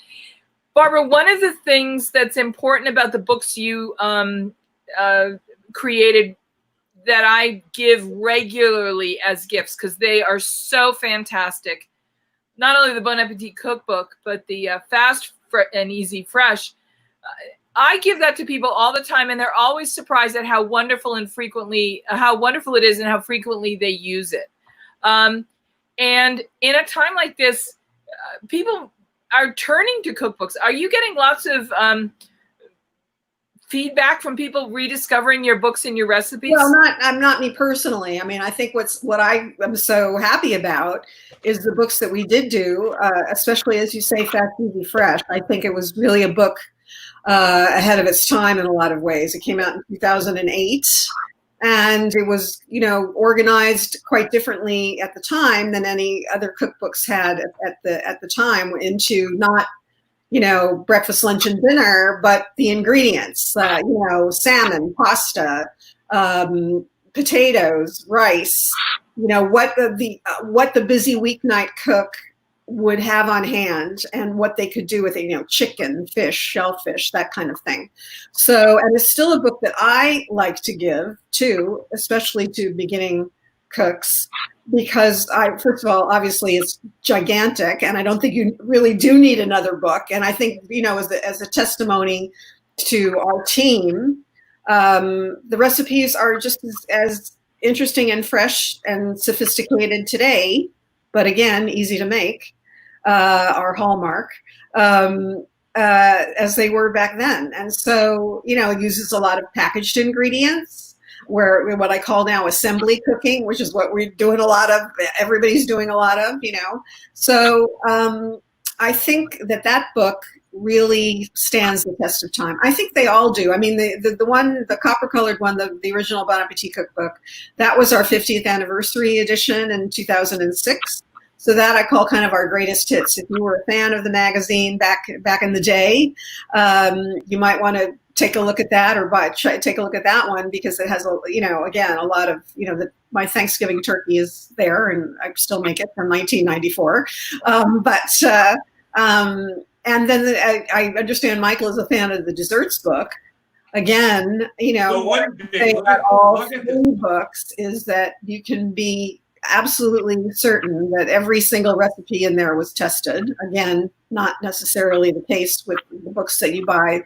S2: Barbara, one of the things that's important about the books you created that I give regularly as gifts, because they are so fantastic. Not only the Bon Appetit cookbook, but the Fast and Easy Fresh. I give that to people all the time, and they're always surprised at how wonderful it is and how frequently they use it. And in a time like this, people are turning to cookbooks. Are you getting lots of feedback from people rediscovering your books and your recipes?
S5: Well, not me personally. I mean, I think what I am so happy about is the books that we did do, especially as you say, Fast, Easy, Fresh. I think it was really a book ahead of its time in a lot of ways. It came out in 2008, and it was, you know, organized quite differently at the time than any other cookbooks had at the time, into not, you know, breakfast, lunch, and dinner, but the ingredients, you know, salmon, pasta, potatoes, rice, you know, what the busy weeknight cook would have on hand and what they could do with it, you know, chicken, fish, shellfish, that kind of thing. So, and it's still a book that I like to give to, especially to beginning cooks, because first of all, obviously it's gigantic, and I don't think you really do need another book. And I think, you know, as a testimony to our team, the recipes are just as interesting and fresh and sophisticated today, but again, easy to make, our hallmark, as they were back then. And so, you know, it uses a lot of packaged ingredients, where what I call now assembly cooking, which is what we're doing a lot of, everybody's doing a lot of, you know. So I think that book really stands the test of time. I think they all do. I mean, the copper colored one, the original Bon Appetit cookbook, that was our 50th anniversary edition in 2006. So that I call kind of our greatest hits. If you were a fan of the magazine back in the day, you might want to take a look at that, or take a look at that one, because it has, you know, again, a lot of, you know, my Thanksgiving turkey is there, and I still make it from 1994. And then I understand Michael is a fan of the desserts book. Again, you know,
S3: So
S5: what they about all three books is that you can be absolutely certain that every single recipe in there was tested. Again, not necessarily the case with the books that you buy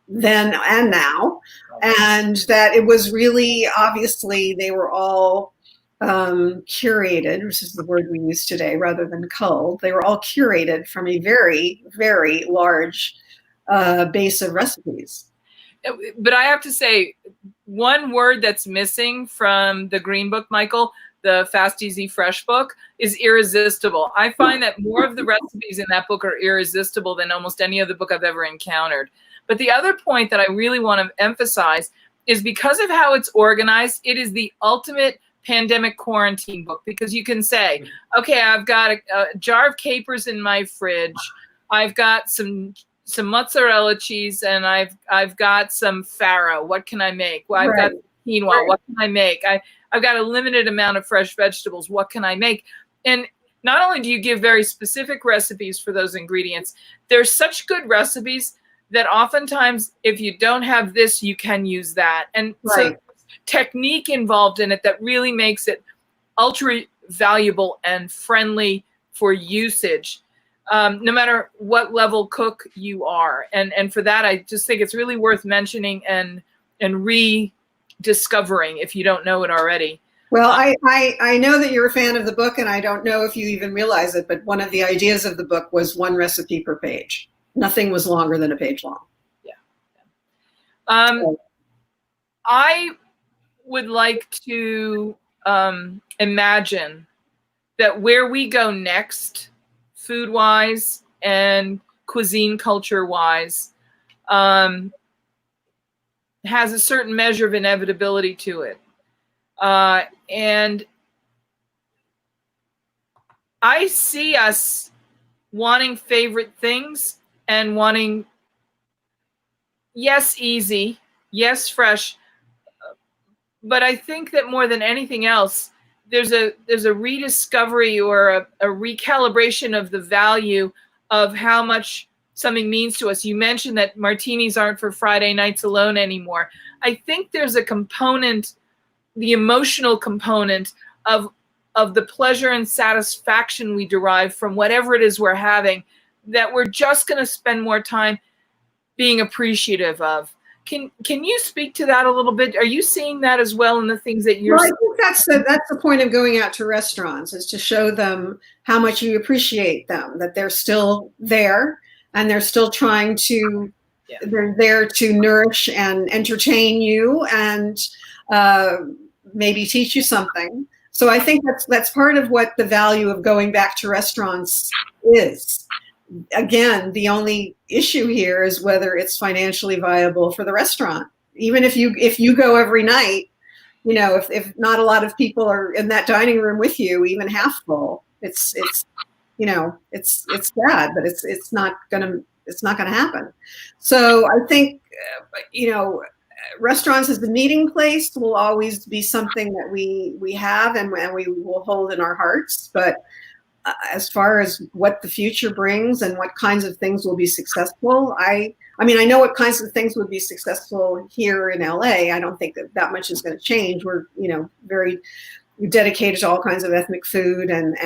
S5: then and now. And that it was really, obviously, they were all curated, which is the word we use today rather than culled. They were all curated from a very, very large base of recipes.
S2: But I have to say, one word that's missing from the Green Book, Michael, the Fast, Easy, Fresh book, is irresistible. I find that more of the recipes in that book are irresistible than almost any other book I've ever encountered. But the other point that I really want to emphasize is, because of how it's organized, it is the ultimate pandemic quarantine book, because you can say, okay, I've got a jar of capers in my fridge. I've got some some mozzarella cheese, and I've got some farro. What can I make? Well, I've got quinoa. What can I make? I've got a limited amount of fresh vegetables. What can I make? And not only do you give very specific recipes for those ingredients, there's such good recipes that oftentimes if you don't have this, you can use that. And so technique involved in it that really makes it ultra valuable and friendly for usage, no matter what level cook you are. And for that, I just think it's really worth mentioning and rediscovering if you don't know it already.
S5: Well, I know that you're a fan of the book, and I don't know if you even realize it, but one of the ideas of the book was one recipe per page. Nothing was longer than a page long.
S2: Yeah. I would like to imagine that where we go next, food-wise and cuisine culture-wise, has a certain measure of inevitability to it. And I see us wanting favorite things and wanting, yes, easy, yes, fresh. But I think that more than anything else, there's a rediscovery or a recalibration of the value of how much something means to us. You mentioned that martinis aren't for Friday nights alone anymore. I think there's a component, the emotional component of the pleasure and satisfaction we derive from whatever it is we're having, that we're just going to spend more time being appreciative of. Can you speak to that a little bit? Are you seeing that as well in the things that you're?
S5: Well, I think that's the point of going out to restaurants, is to show them how much you appreciate them, that they're still there and they're still trying to, they're there to nourish and entertain you and maybe teach you something. So I think that's part of what the value of going back to restaurants is. Again, the only issue here is whether it's financially viable for the restaurant. Even if you go every night, you know, if not a lot of people are in that dining room with you, even half full, it's you know, it's sad, but it's not gonna happen. So I think you know, restaurants as the meeting place will always be something that we have and we will hold in our hearts, but as far as what the future brings and what kinds of things will be successful, I mean, I know what kinds of things would be successful here in LA. I don't think that much is going to change. We're, you know, very dedicated to all kinds of ethnic food and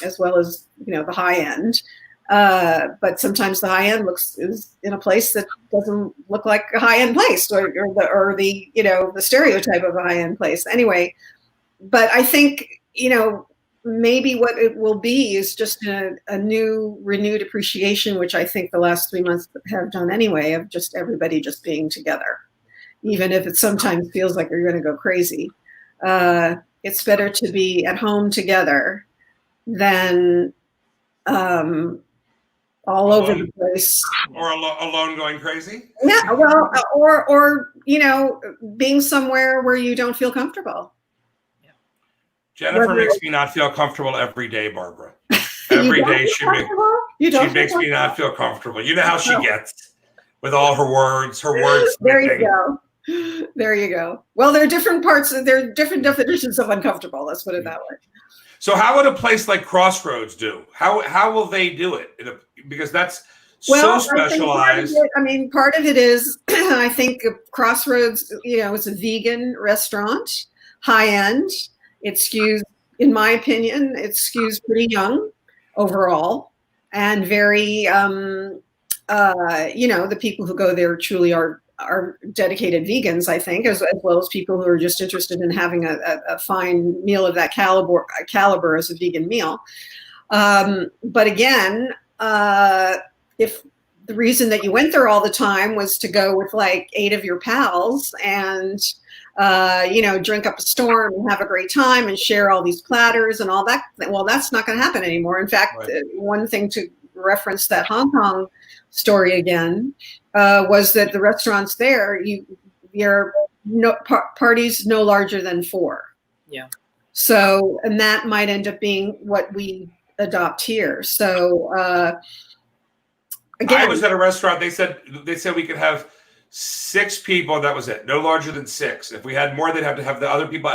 S5: as well as, you know, the high end. But sometimes the high end is in a place that doesn't look like a high end place or the you know, the stereotype of a high end place. Anyway, but I think, you know, maybe what it will be is just a new renewed appreciation, which I think the last 3 months have done anyway, of just everybody just being together, even if it sometimes feels like you're going to go crazy. It's better to be at home together than all over the place,
S3: or alone going crazy.
S5: Yeah, well, or you know, being somewhere where you don't feel comfortable.
S3: Jennifer makes me not feel comfortable every day, Barbara. Every day she makes me not feel comfortable. You know how she gets with all her words.
S5: There you go. There you go. Well, there are different parts. There are different definitions of uncomfortable. Let's put it that way.
S3: So how would a place like Crossroads do? How will they do it? Because that's so specialized.
S5: Part of it is, I think Crossroads, you know, it's a vegan restaurant, high end. It skews, in my opinion, pretty young overall, and very, you know, the people who go there truly are dedicated vegans, I think, as well as people who are just interested in having a fine meal of that caliber as a vegan meal. But again, if the reason that you went there all the time was to go with like 8 of your pals and you know, drink up a storm and have a great time and share all these platters and all that. Well, that's not going to happen anymore. In fact, one thing to reference that Hong Kong story again was that the restaurants there, your parties no larger than 4.
S2: Yeah.
S5: So, and that might end up being what we adopt here. So, Again,
S3: I was at a restaurant. They said we could have 6 people. That was it. No larger than 6. If we had more, they'd have to have the other people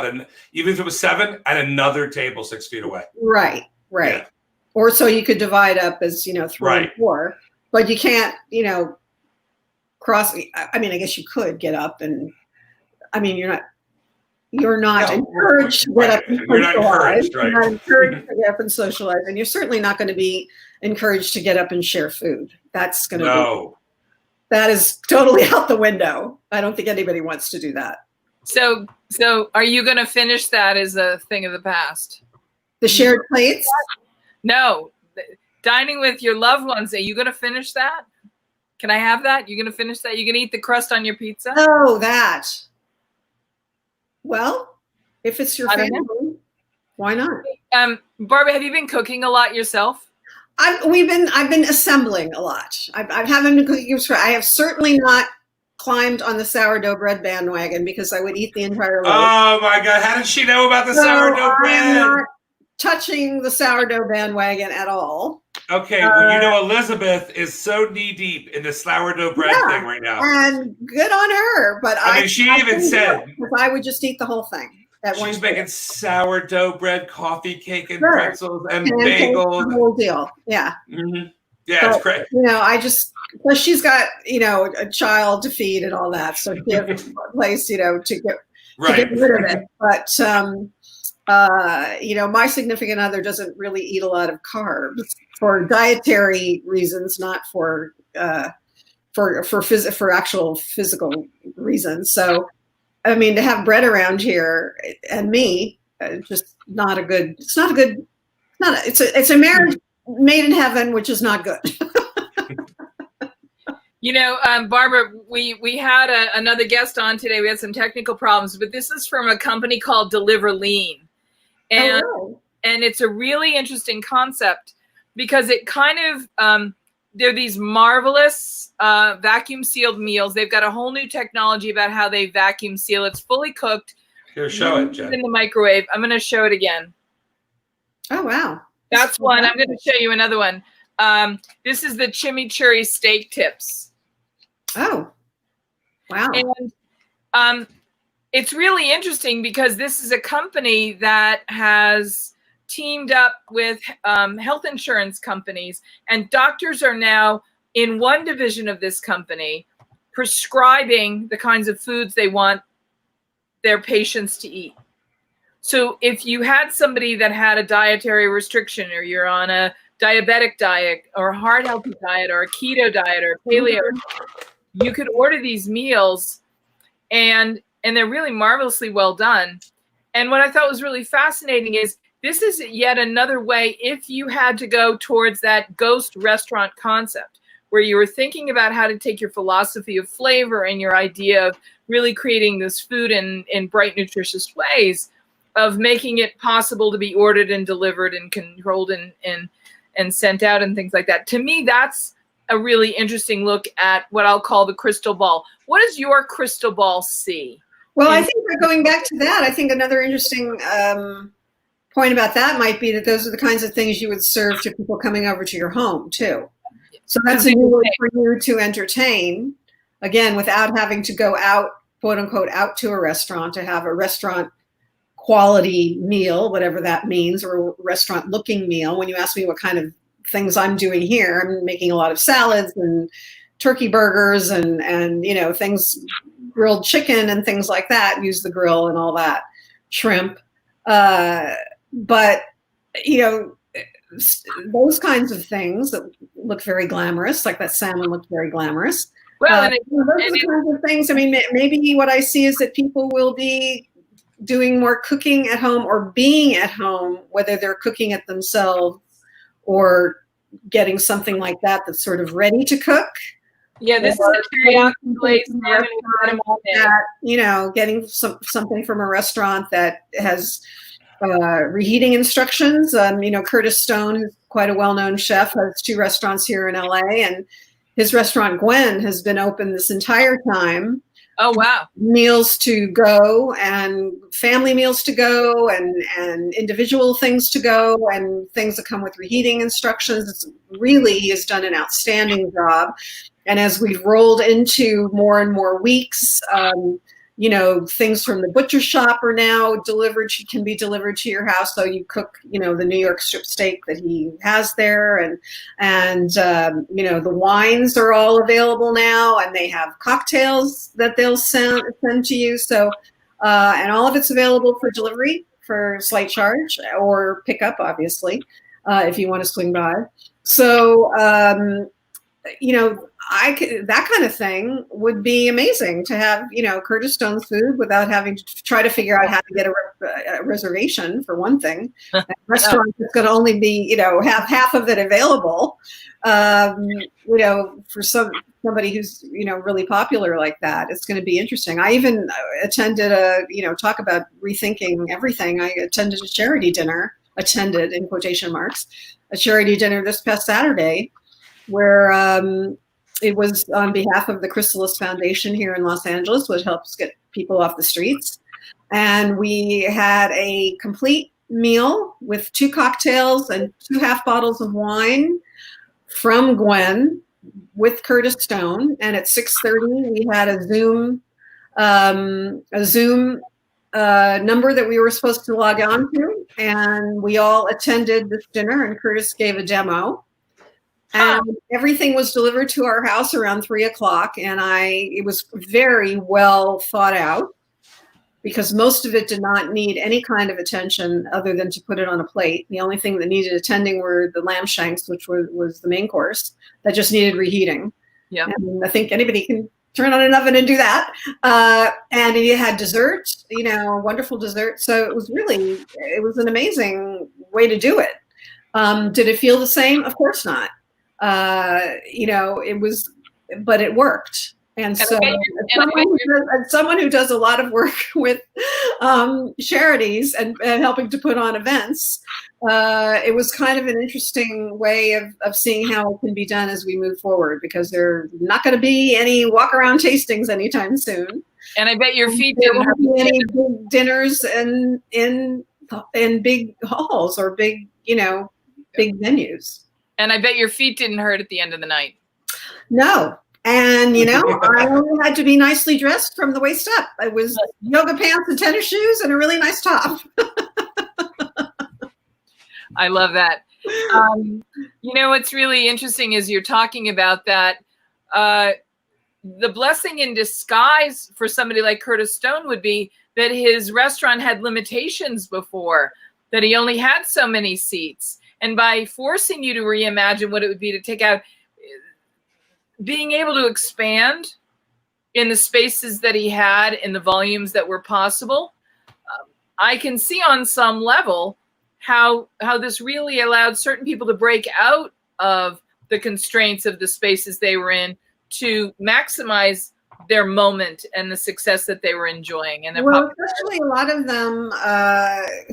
S3: even if it was 7 at another table 6 feet away.
S5: Right.
S3: Yeah.
S5: Or so you could divide up as 3 and 4, but you can't cross. I mean, I guess you could get up and. I mean, you're not encouraged to get up and
S3: You're not encouraged, right?
S5: You're not encouraged to get up and socialize, and you're certainly not going to be encouraged to get up and share food. That's going to that is totally out the window. I don't think anybody wants to do that.
S2: So are you going to finish that as a thing of the past?
S5: The shared plates?
S2: No, dining with your loved ones. Are you going to finish that? Can I have that? You're going to finish that? You're going to eat the crust on your pizza?
S5: Oh, that. Well, if it's your family, why not?
S2: Barbara, have you been cooking a lot yourself?
S5: I've been assembling a lot. I haven't been cooking. I have certainly not climbed on the sourdough bread bandwagon because I would eat the entire loaf.
S3: Oh my God! How did she know about the sourdough bread?
S5: I'm not touching the sourdough bandwagon at all.
S3: Okay, well, Elizabeth is so knee deep in the sourdough bread thing right now,
S5: and good on her. But
S3: I mean, she even said
S5: I would just eat the whole thing.
S3: She's making sourdough bread, coffee cake, and pretzels and bagels.
S5: The whole deal. Yeah.
S3: Mm-hmm. Yeah, it's great.
S5: Plus she's got a child to feed and all that, so she has a place to get rid of it. But my significant other doesn't really eat a lot of carbs for dietary reasons, not for actual physical reasons. So, I mean, to have bread around here and me, just not a good. It's not a good. It's a marriage made in heaven, which is not good.
S2: Barbara, we had another guest on today. We had some technical problems, but this is from a company called Deliver Lean. And it's a really interesting concept because it kind of, they're these marvelous vacuum sealed meals. They've got a whole new technology about how they vacuum seal. It's fully cooked.
S3: Here, show it, Jen.
S2: In the microwave. I'm going to show it again.
S5: Oh, wow.
S2: That's one. I'm going to show you another one. This is the chimichurri steak tips.
S5: Oh, wow.
S2: And it's really interesting because this is a company that has teamed up with health insurance companies, and doctors are now in one division of this company prescribing the kinds of foods they want their patients to eat. So if you had somebody that had a dietary restriction, or you're on a diabetic diet or a heart healthy diet or a keto diet or paleo, you could order these meals and they're really marvelously well done. And what I thought was really fascinating is this is yet another way, if you had to go towards that ghost restaurant concept, where you were thinking about how to take your philosophy of flavor and your idea of really creating this food in bright, nutritious ways, of making it possible to be ordered and delivered and controlled and sent out and things like that. To me, that's a really interesting look at what I'll call the crystal ball. What does your crystal ball see?
S5: Well, I think going back to that, I think another interesting point about that might be that those are the kinds of things you would serve to people coming over to your home too. So that's a new way for you to entertain, again, without having to go out, quote unquote, out to a restaurant to have a restaurant quality meal, whatever that means, or a restaurant looking meal. When you ask me what kind of things I'm doing here, I'm making a lot of salads and turkey burgers and things, grilled chicken and things like that, use the grill and all that, shrimp. But those kinds of things that look very glamorous, like that salmon looked very glamorous.
S2: Well,
S5: those are the kinds of things. I mean, maybe what I see is that people will be doing more cooking at home or being at home, whether they're cooking it themselves or getting something like that that's sort of ready to cook.
S2: Yeah, this is a teriyaki glazed
S5: salmon. Getting something from a restaurant that has reheating instructions. Curtis Stone, who's quite a well-known chef, has 2 restaurants here in LA, and his restaurant Gwen has been open this entire time.
S2: Oh, wow.
S5: Meals to go and family meals to go and individual things to go and things that come with reheating instructions. He has done an outstanding job. And as we've rolled into more and more weeks, things from the butcher shop are now can be delivered to your house. So you cook, the New York strip steak that he has there. And the wines are all available now, and they have cocktails that they'll send to you. So, and all of it's available for delivery for slight charge or pickup, obviously, if you want to swing by. So, that kind of thing would be amazing to have, Curtis Stone's food without having to try to figure out how to get a reservation, for one thing. A restaurant is going to only be, have half of it available, for somebody who's, really popular like that. It's going to be interesting. I even attended talk about rethinking everything. I attended a charity dinner, attended in quotation marks, a charity dinner this past Saturday, where it was on behalf of the Chrysalis Foundation here in Los Angeles, which helps get people off the streets. And we had a complete meal with 2 cocktails and 2 half bottles of wine from Gwen with Curtis Stone. And at 6:30, we had a Zoom number that we were supposed to log on to. And we all attended this dinner, and Curtis gave a demo. And everything was delivered to our house around 3:00, and it was very well thought out, because most of it did not need any kind of attention other than to put it on a plate. The only thing that needed attending were the lamb shanks, which was the main course, that just needed reheating. Yeah, and I think anybody can turn on an oven and do that. And it had dessert, wonderful dessert. So it was an amazing way to do it. Did it feel the same? Of course not. But it worked. And so someone who does a lot of work with charities and helping to put on events, it was kind of an interesting way of seeing how it can be done as we move forward, because there are not going to be any walk around tastings anytime soon.
S2: And I bet your feet didn't hurt.
S5: There won't be any big dinners in big halls or big venues.
S2: And I bet your feet didn't hurt at the end of the night.
S5: No. And, I only had to be nicely dressed from the waist up. It was yoga pants and tennis shoes and a really nice top.
S2: I love that. What's really interesting is you're talking about that. The blessing in disguise for somebody like Curtis Stone would be that his restaurant had limitations before, that he only had so many seats. And by forcing you to reimagine what it would be to take out, being able to expand in the spaces that he had, in the volumes that were possible, I can see on some level how this really allowed certain people to break out of the constraints of the spaces they were in to maximize their moment and the success that they were enjoying. And
S5: especially a lot of them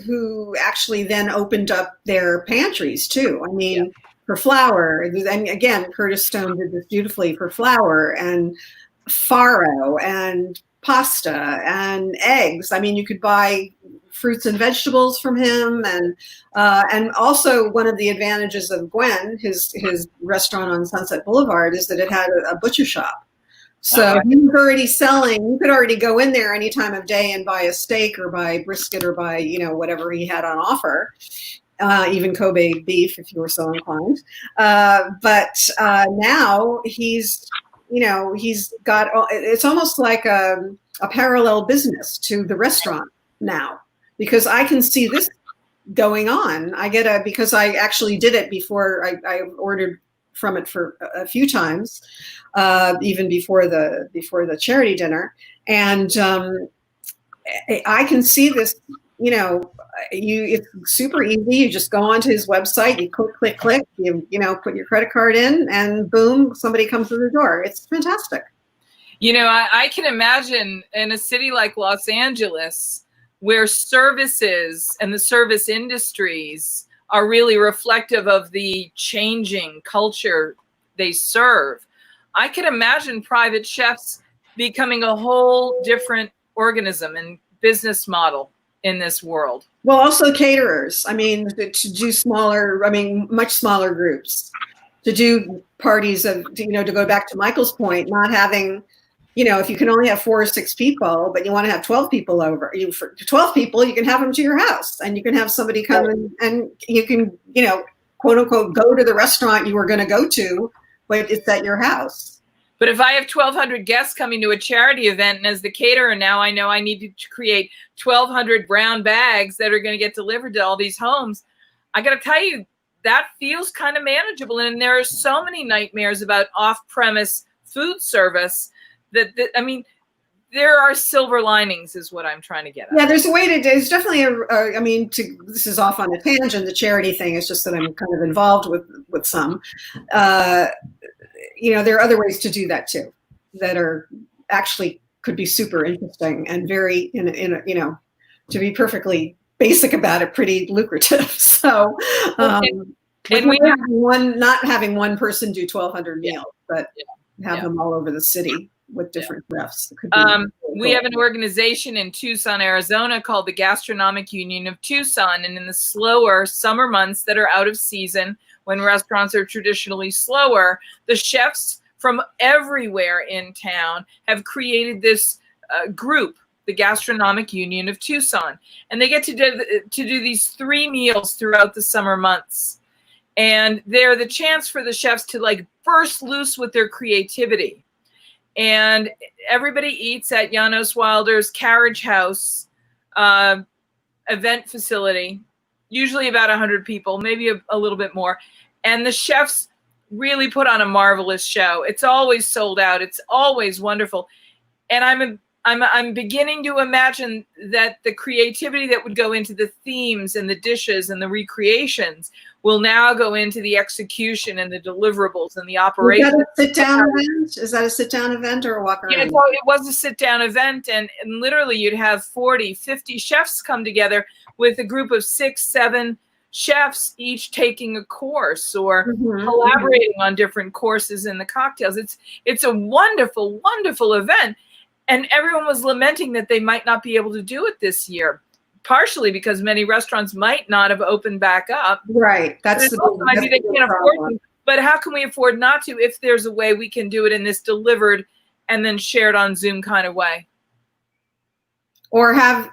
S5: who actually then opened up their pantries too. I mean, for flour, and again, Curtis Stone did this beautifully for flour and farro and pasta and eggs. I mean, you could buy fruits and vegetables from him, and also one of the advantages of Gwen, his restaurant on Sunset Boulevard, is that it had a butcher shop. So he was already selling. You could already go in there any time of day and buy a steak or buy brisket or buy whatever he had on offer, even Kobe beef if you were so inclined. But now he's got. It's almost like a parallel business to the restaurant now, because I can see this going on. Because I actually did it before. I ordered from it for a few times, even before the charity dinner, and I can see this. It's super easy. You just go onto his website, you click, you put your credit card in, and boom, somebody comes to the door. It's fantastic.
S2: I can imagine in a city like Los Angeles, where services and the service industries are really reflective of the changing culture they serve. I can imagine private chefs becoming a whole different organism and business model in this world.
S5: Well, also caterers. I mean, to do smaller, I mean, much smaller groups, to do parties of, you know, to go back to Michael's point, not having, you know, if you can only have 4 or 6 people, but you want to have 12 people over, for 12 people, you can have them to your house, and you can have somebody come in, and you can, you know, quote unquote, go to the restaurant you were going to go to, but it's at your house.
S2: But if I have 1,200 guests coming to a charity event, and as the caterer now, I know I need to create 1,200 brown bags that are going to get delivered to all these homes, I got to tell you, that feels kind of manageable. And there are so many nightmares about off-premise food service that I mean, there are silver linings is what I'm trying to get at.
S5: Yeah, there's a way to, there's definitely I mean, this is off on a tangent. The charity thing is just that I'm kind of involved with some. You know, there are other ways to do that too, that are actually could be super interesting and very, in a, you know, to be perfectly basic about it, pretty lucrative. So, and we have not having one person do 1,200 meals, but have them all over the city with different chefs.
S2: We have an organization in Tucson, Arizona called the Gastronomic Union of Tucson. And in the slower summer months that are out of season, when restaurants are traditionally slower, the chefs from everywhere in town have created this group, the Gastronomic Union of Tucson. And they get to do these 3 meals throughout the summer months. And they're the chance for the chefs to like burst loose with their creativity. And everybody eats at Janos Wilder's Carriage House event facility, usually about 100 people, maybe a little bit more. And the chefs really put on a marvelous show. It's always sold out. It's always wonderful. And I'm beginning to imagine that the creativity that would go into the themes and the dishes and the recreations will now go into the execution and the deliverables and the operation.
S5: Is that a sit-down event? Is that a sit-down event or a walk-around?
S2: Yeah, so it was a sit-down event, and literally you'd have 40, 50 chefs come together with a group of 6, 7 chefs, each taking a course or collaborating on different courses in the cocktails. It's a wonderful, wonderful event. And everyone was lamenting that they might not be able to do it this year, partially because many restaurants might not have opened back up.
S5: Right. That's
S2: maybe they can't afford to. But how can we afford not to if there's a way we can do it in this delivered and then shared on Zoom kind of way?
S5: Or have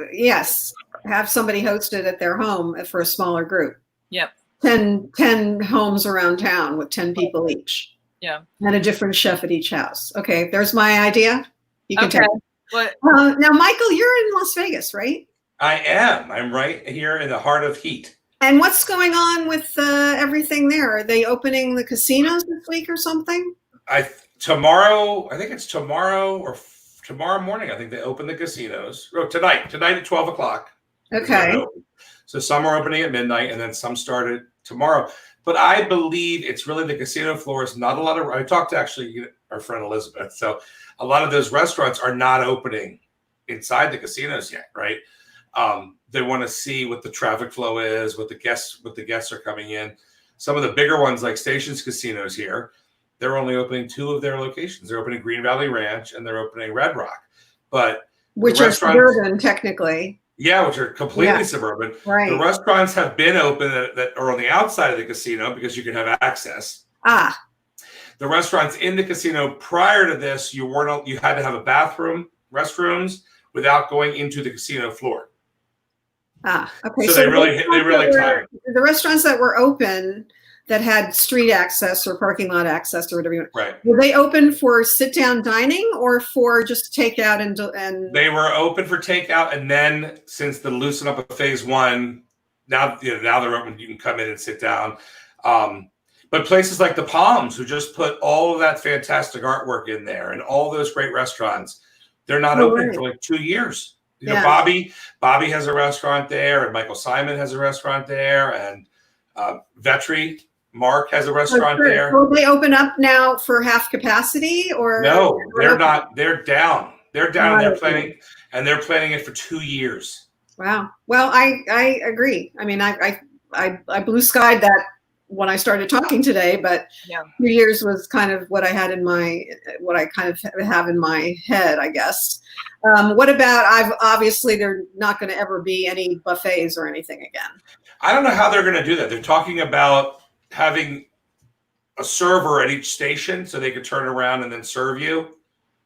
S5: somebody host it at their home for a smaller group.
S2: Yep.
S5: 10 homes around town with 10 people each.
S2: Yeah.
S5: And a different chef at each house. Okay, there's my idea. You can take it.
S2: But,
S5: now, Michael, you're in Las Vegas, right?
S3: I am. I'm right here in the heart of heat.
S5: And what's going on with everything there? Are they opening the casinos this week or something?
S3: Tomorrow, I think it's tomorrow or tomorrow morning. I think they open the casinos. Oh, tonight at 12 o'clock.
S5: Okay.
S3: So some are opening at midnight, and then some started tomorrow. But I believe it's really the casino floors. Not a lot of. I talked to actually our friend Elizabeth. So a lot of those restaurants are not opening inside the casinos yet, right? They want to see what the traffic flow is, what the guests are coming in. Some of the bigger ones, like Stations Casinos here, they're only opening 2 of their locations. They're opening Green Valley Ranch and they're opening Red Rock, but
S5: which are suburban technically.
S3: Yeah, which are completely suburban.
S5: Right.
S3: The restaurants have been open that are on the outside of the casino because you can have access. The restaurants in the casino prior to this, you had to have a bathroom, restrooms, without going into the casino floor.
S5: Okay.
S3: So they really tied.
S5: The restaurants that were open that had street access or parking lot access or whatever.
S3: Right.
S5: Were they open for sit-down dining or for just takeout and? They
S3: were open for takeout, and then since the loosen up of phase 1, now they're open. You can come in and sit down. But places like the Palms, who just put all of that fantastic artwork in there, and all those great restaurants, they're not open for like 2 years. You know, Bobby has a restaurant there, and Michael Simon has a restaurant there, and Vetri. Mark has a restaurant there.
S5: Will they open up now for half capacity or?
S3: No, they're not. They're down. They're down. And they're planning it for 2 years.
S5: Wow. Well, I agree. I mean, I blue skied that when I started talking today, but
S2: Yeah.
S5: 2 years was kind of what I had in what I kind of have in my head, I guess. What about, obviously there are not going to ever be any buffets or anything again.
S3: I don't know how they're going to do that. They're talking about having a server at each station so they could turn around and then serve you.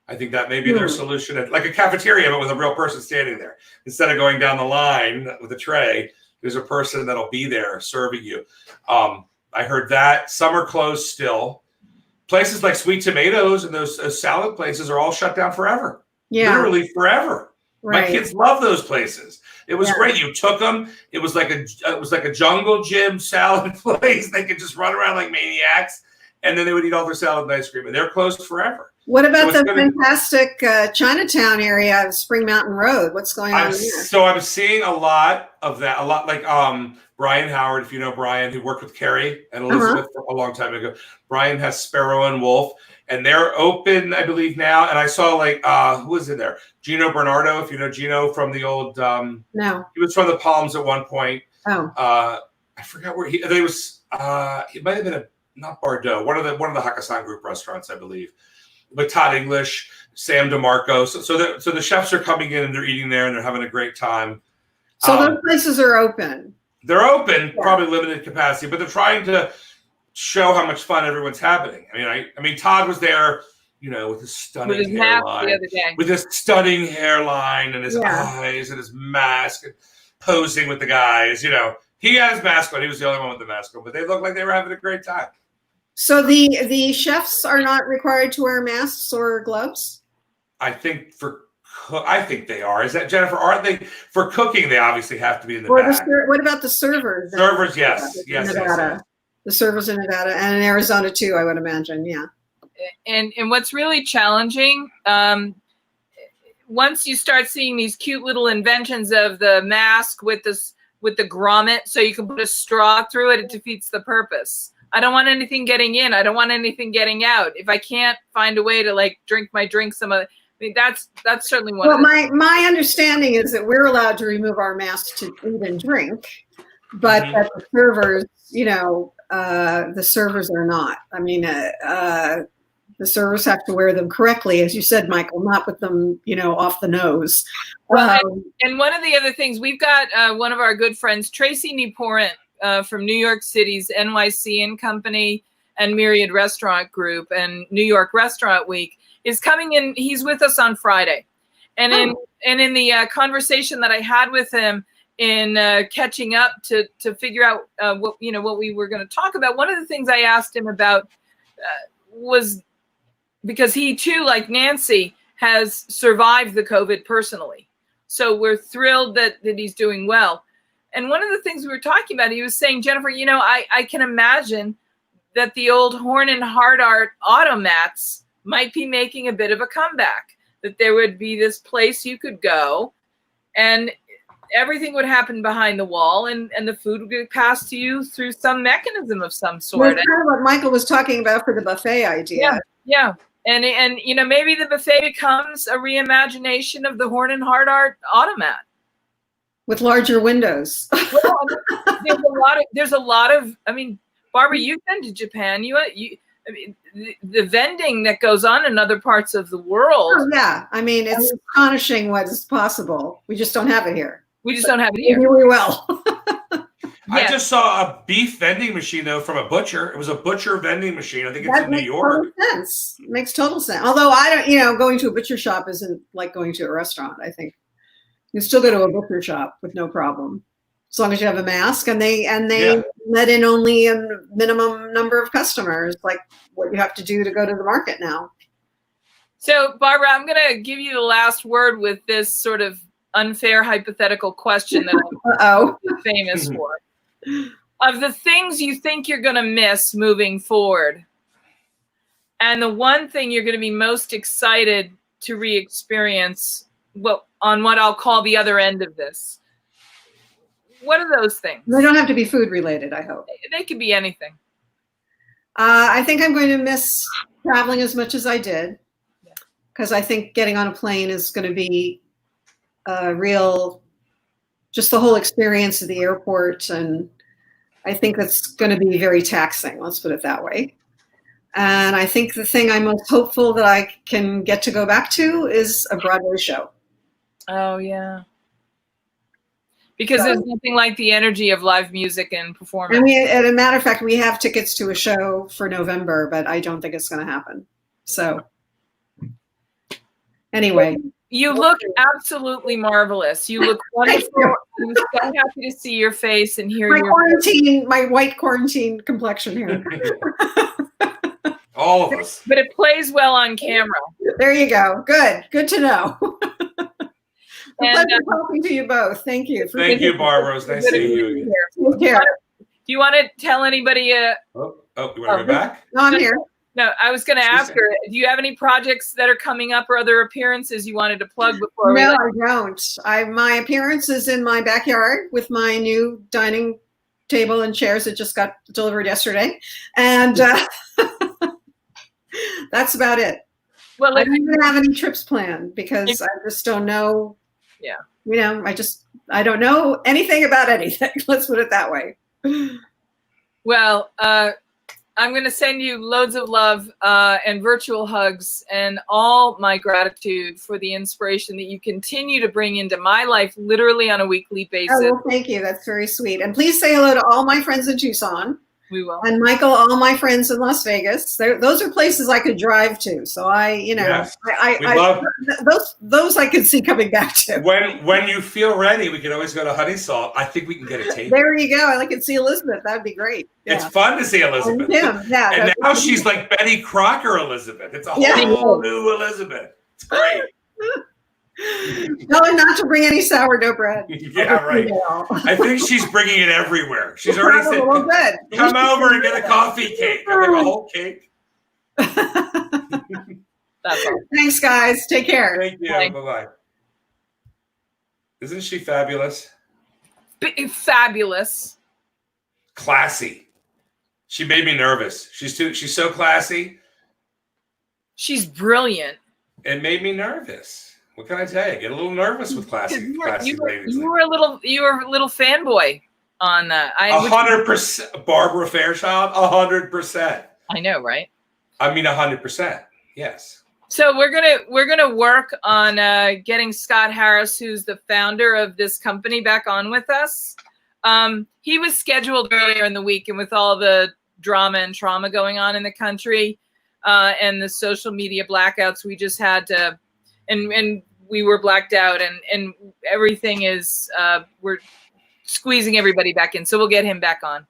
S3: I think that may be their solution, like a cafeteria, but with a real person standing there. Instead of going down the line with a tray, there's a person that'll be there serving you. I heard that. Some are closed still. Places like Sweet Tomatoes and those salad places are all shut down forever.
S5: Yeah.
S3: Literally forever. Right. My kids love those places. It was great. You took them. It was like a jungle gym salad place. They could just run around like maniacs, and then they would eat all their salad and ice cream. And they're closed forever.
S5: What about the fantastic Chinatown area of Spring Mountain Road? What's going on there?
S3: So I'm seeing a lot of that. A lot like Brian Howard, if you know Brian, who worked with Carrie and Elizabeth a long time ago. Brian has Sparrow and Wolf, and they're open, I believe, now. And I saw like who was in there? Gino Bernardo, if you know Gino from the old.
S5: No.
S3: He was from the Palms at one point.
S5: Oh.
S3: I forgot where he was. He might have been not Bardot, one of the Hakkasan Group restaurants, I believe. But Todd English, Sam DeMarco. So the chefs are coming in and they're eating there and they're having a great time.
S5: So those places are open.
S3: They're open, probably limited capacity, but they're trying to show how much fun everyone's having. I mean, Todd was there, with his stunning hairline, with his stunning hairline and his eyes and his mask, and posing with the guys. He had his mask on. He was the only one with the mask on, but they looked like they were having a great time.
S5: So the chefs are not required to wear masks or gloves?
S3: I think they are. Is that, Jennifer? Aren't they? For cooking, they obviously have to be in the back.
S5: What about the servers?
S3: Servers, yes.
S5: Nevada. The servers in Nevada and in Arizona too, I would imagine. Yeah.
S2: And what's really challenging, once you start seeing these cute little inventions of the mask with the grommet, so you can put a straw through it, it defeats the purpose. I don't want anything getting in. I don't want anything getting out. If I can't find a way to drink my drink that's certainly one.
S5: Well, my understanding is that we're allowed to remove our masks to eat and drink, but that the servers, the servers are not. I mean, the servers have to wear them correctly, as you said, Michael, not with them, off the nose.
S2: Well, and one of the other things, we've got one of our good friends, Tracy Neporant, from New York City's NYC and Company and Myriad Restaurant Group and New York Restaurant Week, is coming in. He's with us on Friday, and in the conversation that I had with him in catching up to figure out what we were going to talk about, one of the things I asked him about was, because he too, like Nancy, has survived the COVID personally, so we're thrilled that he's doing well. And one of the things we were talking about, he was saying, Jennifer, I can imagine that the old Horn and Hard Art automats might be making a bit of a comeback, that there would be this place you could go and everything would happen behind the wall and the food would get passed to you through some mechanism of some sort.
S5: That's kind of what Michael was talking about for the buffet idea.
S2: Yeah. And maybe the buffet becomes a reimagination of the Horn and Hard Art automat.
S5: With larger windows.
S2: Well, there's a lot of, Barbara, you've been to Japan. The vending that goes on in other parts of the world.
S5: Oh, yeah. It's astonishing what is possible. We just don't have it here.
S2: We will.
S3: I just saw a beef vending machine, though, from a butcher. It was a butcher vending machine. I think it's in New York.
S5: Makes total sense. Although I don't, going to a butcher shop isn't like going to a restaurant, I think. You still go to a butcher shop with no problem, as long as you have a mask, and they let in only a minimum number of customers, like what you have to do to go to the market now.
S2: So, Barbara, I'm going to give you the last word with this sort of unfair hypothetical question that I'm famous for. Of the things you think you're going to miss moving forward, and the one thing you're going to be most excited to re-experience, on what I'll call the other end of this. What are those things?
S5: They don't have to be food related, I hope.
S2: They could be anything.
S5: I think I'm going to miss traveling as much as I did, because I think getting on a plane is going to be just the whole experience of the airport and I think that's going to be very taxing. Let's put it that way. And I think the thing I'm most hopeful that I can get to go back to is a Broadway show.
S2: Oh, yeah. Because there's nothing like the energy of live music and performance.
S5: I mean, as a matter of fact, we have tickets to a show for November, but I don't think it's going to happen. So anyway.
S2: You look absolutely marvelous. You look wonderful. I'm so happy to see your face and hear
S5: my white quarantine complexion here.
S3: All of us.
S2: But it plays well on camera.
S5: There you go. Good to know.
S2: And
S5: pleasure talking to you both. Thank you.
S3: Thank you, Barbara. It's nice seeing you.
S5: Take care.
S2: Do you want to tell anybody?
S3: You want to go back?
S5: No, I'm here.
S2: No, I was going to ask her, do you have any projects that are coming up or other appearances you wanted to plug before we?
S5: No, I don't. My appearance is in my backyard with my new dining table and chairs that just got delivered yesterday. And that's about it.
S2: Well,
S5: I don't even have any trips planned because I just don't know.
S2: Yeah.
S5: You know, I don't know anything about anything. Let's put it that way.
S2: Well, I'm going to send you loads of love and virtual hugs and all my gratitude for the inspiration that you continue to bring into my life literally on a weekly basis.
S5: Oh, well, thank you. That's very sweet. And please say hello to all my friends in Tucson.
S2: We will.
S5: And Michael, all my friends in Las Vegas. Those are places I could drive to. So
S3: yes.
S5: I love those I could see coming back to.
S3: When you feel ready, we can always go to Honey Salt. I think we can get a table.
S5: There you go. I could see Elizabeth. That'd be great. Yeah.
S3: It's fun to see Elizabeth. And now she's like Betty Crocker Elizabeth. It's a whole new Elizabeth. It's great.
S5: Tell her not to bring any sourdough bread.
S3: Yeah, right. I think she's bringing it everywhere. She's already said,
S5: good.
S3: Come over and get a coffee cake. I think a whole cake.
S2: That's all.
S5: Thanks, guys. Take care.
S3: Thank you. Bye-bye. Isn't she fabulous?
S2: Fabulous.
S3: Classy. She made me nervous. She's so classy.
S2: She's brilliant.
S3: It made me nervous. What can I tell you? I get a little nervous with classy ladies.
S2: You were a little fanboy on that.
S3: 100%, Barbara Fairchild. 100%.
S2: I know, right?
S3: I mean, 100%. Yes.
S2: So we're gonna work on getting Scott Harris, who's the founder of this company, back on with us. He was scheduled earlier in the week, and with all the drama and trauma going on in the country and the social media blackouts, we just had to. And we were blacked out, and everything is we're squeezing everybody back in. So we'll get him back on.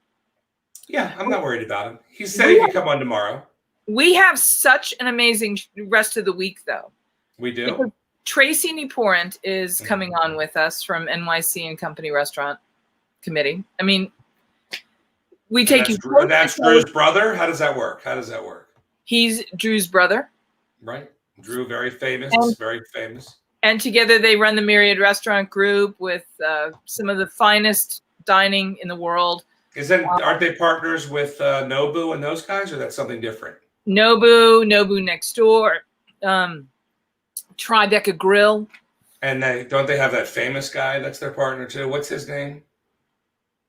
S3: Yeah, I'm not worried about him. He said he can come on tomorrow.
S2: We have such an amazing rest of the week, though.
S3: We do.
S2: Because Tracy Newporant is coming on with us from NYC and Company Restaurant Committee. I mean, we take you.
S3: That's Drew's brother. How does that work?
S2: He's Drew's brother.
S3: Right. Drew, very famous, very famous.
S2: And together they run the Myriad Restaurant Group with some of the finest dining in the world.
S3: Aren't they partners with Nobu and those guys, or that's something different?
S2: Nobu next door, Tribeca Grill.
S3: And don't they have that famous guy that's their partner too? What's his name?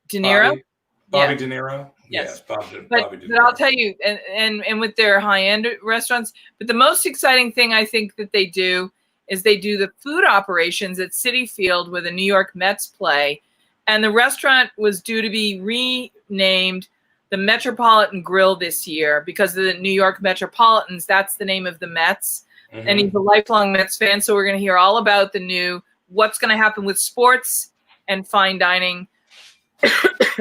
S2: De Niro?
S3: Bobby De Niro?
S2: Yes.
S3: Bobby
S2: but I'll tell you, and with their high-end restaurants, but the most exciting thing I think that they do is they do the food operations at Citi Field where the New York Mets play. And the restaurant was due to be renamed the Metropolitan Grill this year because of the New York Metropolitans. That's the name of the Mets. Mm-hmm. And he's a lifelong Mets fan. So we're going to hear all about what's going to happen with sports and fine dining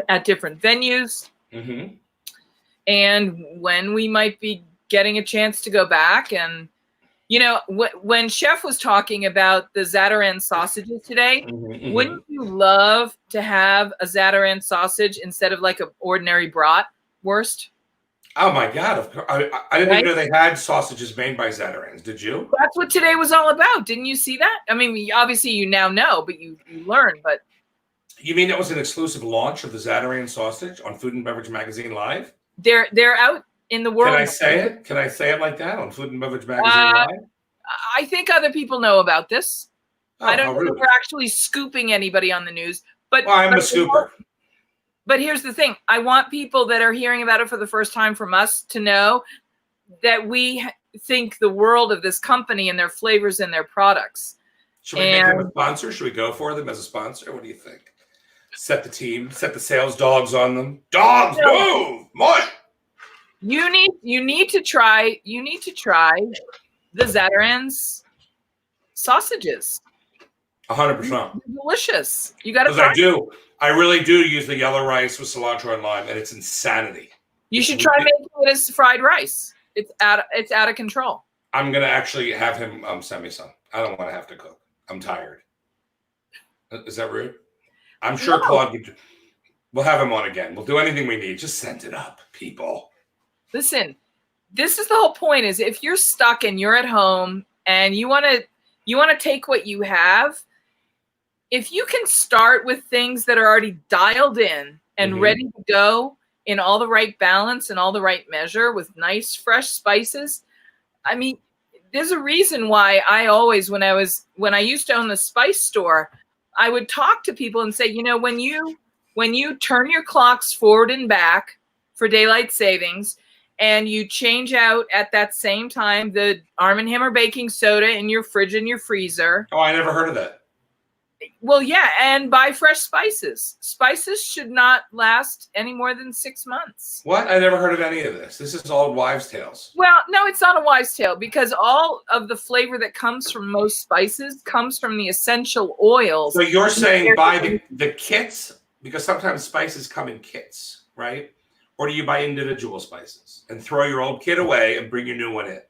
S2: at different venues. Mm-hmm. And when we might be getting a chance to go back. And, when Chef was talking about the Zatarain sausages today, mm-hmm. wouldn't you love to have a Zatarain sausage instead of like an ordinary bratwurst?
S3: Oh my God. Of course. I didn't even know they had sausages made by Zatarains. Did you?
S2: That's what today was all about. Didn't you see that? I mean, obviously you now know, but you learn, but.
S3: You mean that was an exclusive launch of the Zatarain sausage on Food and Beverage Magazine Live?
S2: They're out in the world.
S3: Can I say it? Can I say it like that on Food and Beverage Magazine Live?
S2: I think other people know about this.
S3: Oh,
S2: I don't know if we're actually scooping anybody on the news, but
S3: I'm a scooper.
S2: But here's the thing. I want people that are hearing about it for the first time from us to know that we think the world of this company and their flavors and their products.
S3: Should we make them a sponsor? Should we go for them as a sponsor? What do you think? Set the team, set the sales dogs on them. Dogs, move! Mush!
S2: You need to try the Zatarain's sausages.
S3: 100%.
S2: Delicious. You got to.
S3: Because I really do use the yellow rice with cilantro and lime, and it's insanity.
S2: You should try making it as fried rice. It's out of control.
S3: I'm gonna actually have him send me some. I don't want to have to cook. I'm tired. Is that rude? I'm sure Claude would. We'll have him on again. We'll do anything we need. Just send it up, people.
S2: Listen, this is the whole point. Is if you're stuck and you're at home and you want to take what you have. If you can start with things that are already dialed in and ready to go in all the right balance and all the right measure with nice fresh spices. I mean, there's a reason why I always, when I used to own the spice store, I would talk to people and say, you know, when you turn your clocks forward and back for daylight savings and you change out at that same time the Arm & Hammer baking soda in your fridge and your freezer.
S3: Oh, I never heard of that.
S2: Well, yeah, and buy fresh spices. Spices should not last any more than 6 months.
S3: What? I never heard of any of this. This is all wives' tales.
S2: Well, no, it's not a wives' tale because all of the flavor that comes from most spices comes from the essential oils.
S3: So you're saying buy the kits? Because sometimes spices come in kits, right? Or do you buy individual spices and throw your old kit away and bring your new one in?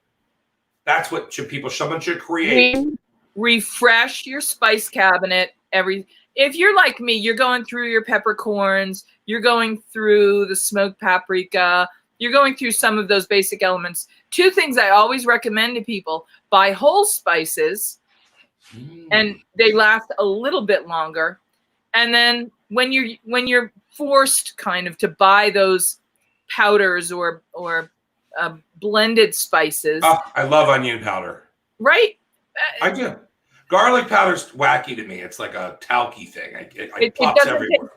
S3: That's what someone should create.
S2: Refresh your spice cabinet if you're like me, you're going through your peppercorns, you're going through the smoked paprika, you're going through some of those basic elements. Two things I always recommend to people: buy whole spices and they last a little bit longer. And then when you're forced kind of to buy those powders or blended spices.
S3: Oh, I love onion powder.
S2: Right?
S3: I do. Garlic powder's wacky to me. It's like a talky thing. It pops everywhere.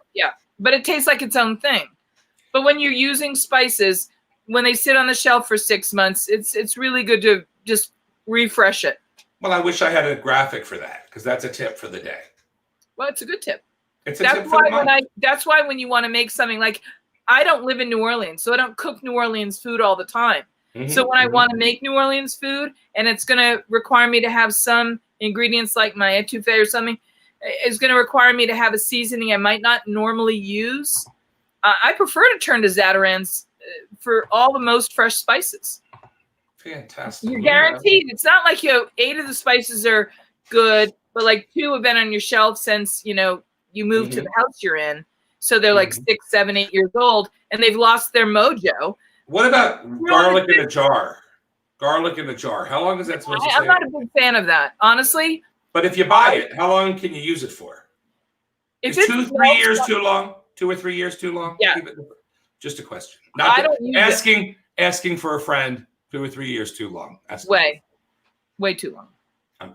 S2: But it tastes like its own thing. But when you're using spices, when they sit on the shelf for 6 months, it's really good to just refresh it.
S3: Well, I wish I had a graphic for that because that's a tip for the day.
S2: Well, it's a good tip.
S3: It's a tip for the month.
S2: That's why when you want to make something, like I don't live in New Orleans, so I don't cook New Orleans food all the time. So when I want to make New Orleans food and it's going to require me to have some ingredients like my etouffee or something, it's going to require me to have a seasoning I might not normally use. I prefer to turn to Zatarain's for all the most fresh spices.
S3: Fantastic.
S2: You're guaranteed. It's not like 8 of the spices are good, but like 2 have been on your shelf since you moved to the house you're in. So they're like 6, 7, 8 years old, and they've lost their mojo.
S3: What about garlic in a jar? Garlic in a jar. How long is that supposed to stay?
S2: I'm not a big fan of that, honestly.
S3: But if you buy it, how long can you use it for? Is 2, 3 years too long? 2 or 3 years too long?
S2: Yeah.
S3: Just a question.
S2: Not
S3: asking for a friend. 2 or 3 years too long. That's
S2: way too long.
S3: Okay.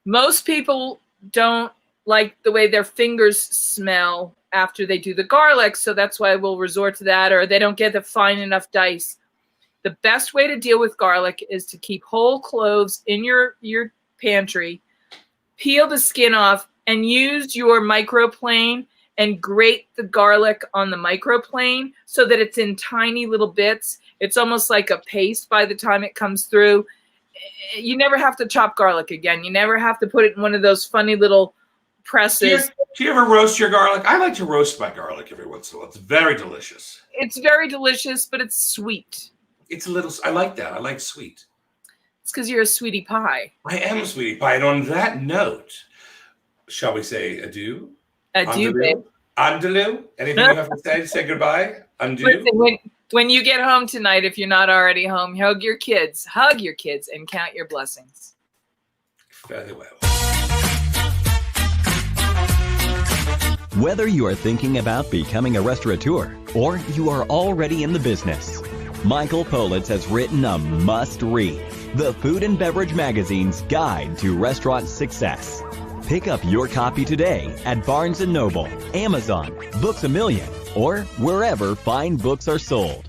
S2: Most people don't like the way their fingers smell after they do the garlic, so that's why we'll resort to that, or they don't get the fine enough dice. The best way to deal with garlic is to keep whole cloves in your pantry, peel the skin off, and use your microplane and grate the garlic on the microplane so that it's in tiny little bits. It's almost like a paste by the time it comes through. You never have to chop garlic again. You never have to put it in one of those funny little presses.
S3: Do you ever roast your garlic? I like to roast my garlic every once in a while. It's very delicious.
S2: It's very delicious, but it's sweet.
S3: It's a little, I like that. I like sweet.
S2: It's because you're a sweetie pie.
S3: I am a sweetie pie. And on that note, shall we say adieu?
S2: Adieu, babe.
S3: Andalou? Anything you have to say? Say goodbye? Undo?
S2: Listen, when you get home tonight, if you're not already home, hug your kids, and count your blessings.
S3: Very well.
S1: Whether you are thinking about becoming a restaurateur or you are already in the business, Michael Politz has written a must-read, the Food and Beverage Magazine's Guide to Restaurant Success.
S6: Pick up your copy today at Barnes & Noble, Amazon, Books A Million, or wherever fine books are sold.